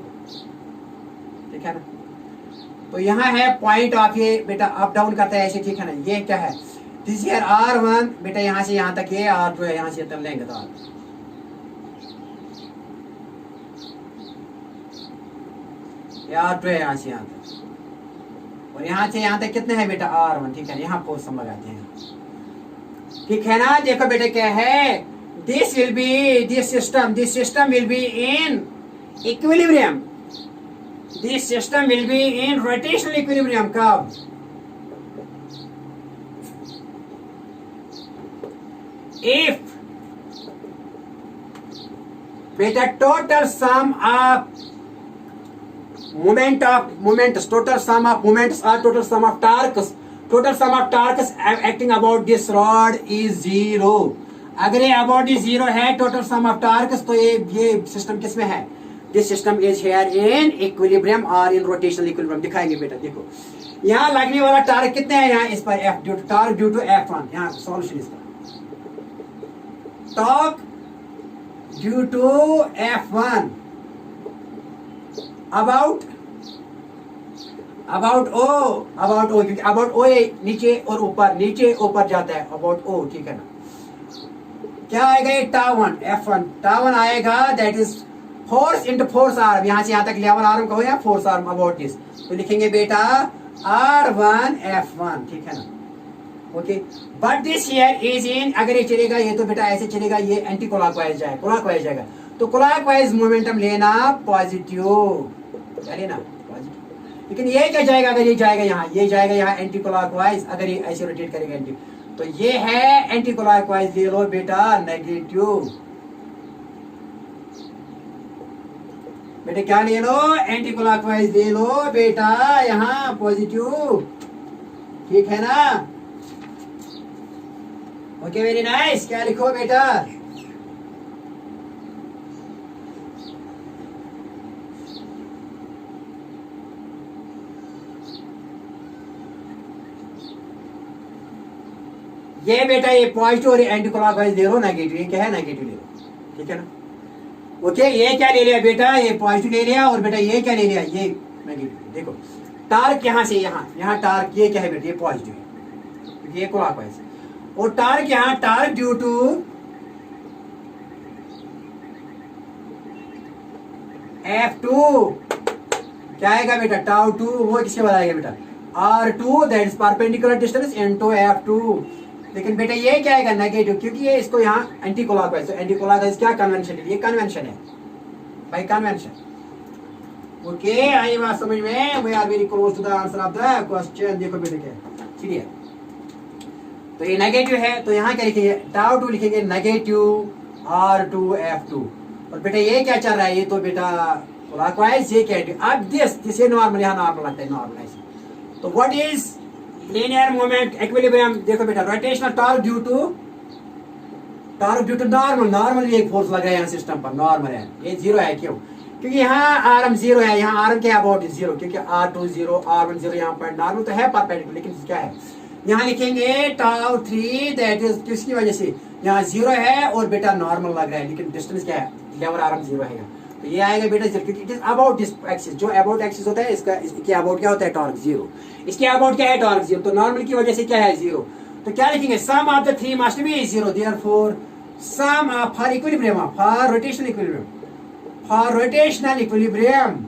ठीक है ना। तो यहाँ है पॉइंट ऑफ ये बेटा अप डाउन करता है ऐसे ठीक है ना। ये क्या है, दिस हियर R1 बेटा यहाँ से यहाँ तक, ये R2 है, यहाँ से तब लेंगे तो R2 है यहाँ से यहाँ तक, और यहाँ से यहाँ तक कितने हैं बेटा R1 ठीक है। यहाँ फोर्स हम लगाते हैं ठीक है ना। देखो बेटा क्या है, this will be this system will be in equilibrium, this system will be in rotational equilibrium. कब, इफ बेटा total sum of moments, total sum of moments or total sum of torques acting about this rod is 0। अगर ये about is 0 है total sum of torques, तो ये system किस में है, this system is here in equilibrium or in rotational equilibrium। दिखाएंगे बेटा, देखो यहाँ लगने वाला टार्क कितने हैं, यहाँ इस पर F due to torque due to F1, यहाँ सॉल्यूशन इसका torque due to F1 about O, क्योंकि अबाउट O नीचे और ऊपर, नीचे ऊपर जाता है अबाउट O ठीक है ना। क्या आएगा ये टावन F1, टावन आएगा that is force into force arm, यहाँ से यहाँ तक लेवल आर्म कहो या फोर्स आर्म अबाउट दिस, तो लिखेंगे बेटा R1 F1 ठीक है ना। Okay, but this here is in, अगर ये चलेगा ये तो बेटा ऐसे चलेगा, ये एंटी क्लॉकवाइज जाएगा, क्लॉकवाइज जाएगा, तो क्लॉकवाइज मोमेंटम लेना पॉजिटिव, क्या लेना पॉजिटिव। लेकिन ये क्या जाएगा, अगर ये जाएगा यहाँ, ये जाएगा यहाँ एंटी क्लॉकवाइज, अगर ये ऐसे रोटेट करेगा एंटी, तो ये है एंटी क्लॉकवाइज, ले लो बेटा नेगेटिव, बेटा क्या ले लो, एंटी क्लॉकवाइज ले लो बेटा यहाँ पॉजिटिव ठीक है ना। ओके वेरी नाइस, क्या लिखो बेटा, ये बेटा ये पॉजिटिव और एंटी क्लॉकवाइज ले लो, नेगेटिव, ये क्या है नेगेटिव ले लो ठीक है ना। ओके, ये क्या ले लिया बेटा, ये पॉजिटिव ले लिया, और बेटा ये क्या ले लिया, ये नेगेटिव। देखो टार्क यहाँ से यहाँ टार्क ये क्या है बेटा, ये पॉजिटिव है, ये क्लॉकवाइज, और टार्क यहाँ टार्क ड्यू टू F2 क्या आएगा बेटा, टाउ 2, वो किसके बाद आएगा बेटा R2 that is perpendicular distance into F2। लेकिन बेटा ये क्या आएगा नेगेटिव, क्योंकि ये इसको यहाँ एंटी क्लॉकवाइज, तो एंटी क्लॉकवाइज क्या कन्वेंशन है, ये कन्वेंशन है भाई, कन्वेंशन। ओके, आई बात समझ में, we are very close to the answer of the question. देखो बेटा क्या चलिए, तो ये नेगेटिव है, तो यहाँ क्या लिखेंगे, टाउ 2 लिखेंगे नेगेटिव R2 F2, और बेटा ये क्या चल रहा है, ये तो बेटा क्लॉकवाइज, ये क्या, अब दिस ये नॉर्मल, यहाँ नॉर्मल लगता है, नॉर्मल ऐसे। तो what is linear moment equilibrium, देखो बेटा rotational torque due to normal भी एक फोर्स लग रहा है यहाँ सिस्टम पर, नॉर्मल है, ये 0 है, क्यों, क्योंकि यहाँ आर्म 0 है, यहाँ आर्म क्या अबाउट 0, क्योंकि R2 0 R1 0, यहाँ पर नॉर्मल तो है परपेंडिकुलर, लेकिन क्या है यहाँ लिखेंगे टाउ 3 दैट इज किसकी वजह से, यहाँ 0 है और बेटा नॉर्मल लग रहा है, लेकिन डिस्टेंस क्या है, लेवल आर्म 0 है, तो ये आएगा बेटा 0, क्योंकि it is about this axis, जो अबाउट एक्सिस होता है इसका, इसके अबाउट क्या होता है टॉर्क 0, इसके अबाउट क्या है टॉर्क 0, तो नॉर्मल की वजह से क्या है 0, तो क्या लिखेंगे sum of the three must be zero therefore sum of for equilibrium for rotational equilibrium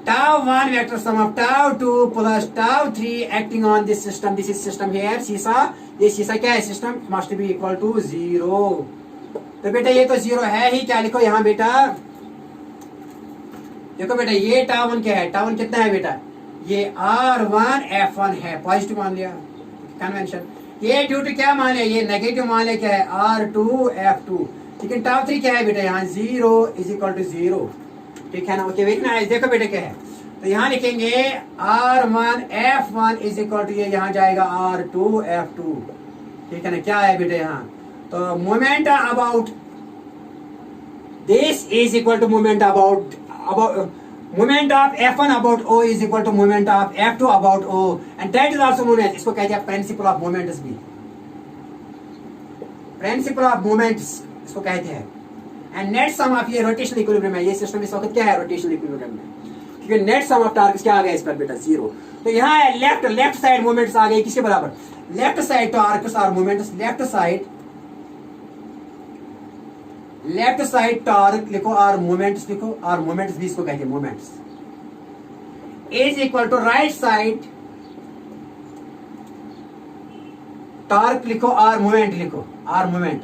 tau 1 vector sum of tau 2 plus tau 3 acting on this system. This is system here. सीसा ये सीसा क्या है system must be equal to 0. तो बेटा ये तो 0 है ही. क्या लिखो यहाँ बेटा देखो बेटा ये tau 1 क्या है. tau 1 कितना है बेटा ये R1 F1 है. पॉजिटिव मान लिया कन्वेंशन. ये ड्यू टू क्या मान लिया ये नेगेटिव मान लिया क्या है R2 F2. लेकिन tau 3 क्या है बेटा यहाँ 0 इज इक्वल टू 0. ठीक है ना. Okay very nice. देखो बेटा क्या है तो यहाँ लिखेंगे R1 F1 is equal to ये यहाँ जाएगा R2 F2. ठीक है ना. क्या है बेटा यहाँ तो moment about this is equal to moment about moment of F1 about O is equal to moment of F2 about O and that is also known as इसको कहते हैं प्रिंसिपल ऑफ मोमेंट्स भी. प्रिंसिपल ऑफ मोमेंट्स इसको कहते हैं. And net sum of ये rotational equilibrium है. ये सिस्टम इस वक्त क्या है रोटेशनल इक्विलिब्रियम में क्योंकि नेट सम ऑफ टार्गेट्स क्या आ गया इस पर बेटा 0. तो यहाँ है लेफ्ट साइड मोमेंट्स आ गए किसके बराबर लेफ्ट साइड टार्गेट्स और मोमेंट्स लेफ्ट साइड टार्क लिखो और मोमेंट्स लिखो और मोमेंट्स भी इसको कहते हैं moments is equal to right side torque लिखो और मोमेंट लिखो और moment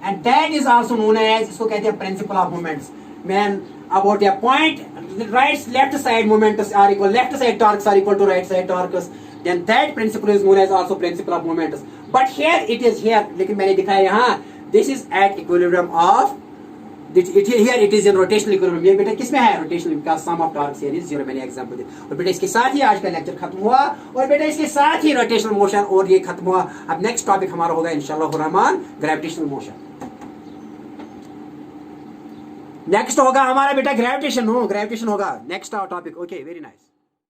and that is also known as इसको कहते हैं principle of moments. When about a point left side moments are equal left side torques are equal to right side torques then that principle is known as also principle of moments. But here it is here लेकिन मैंने दिखाया यहाँ this is at equilibrium of here it is in rotational equilibrium. ये बेटा किसमें है rotational because sum of torques here is 0. मैंने example दिया. और बेटा इसके साथ ही आज का लेक्चर खत्म हुआ और बेटा इसके साथ ही रोटेशनल मोशन और ये खत्म हुआ. अब नेक्स्ट टॉपिक हमारा होगा इंशाल्लाह रहमान ग्रेविटेशनल मोशन. नेक्स्ट होगा हमारा बेटा ग्रेविटेशन होगा next topic. Okay very nice.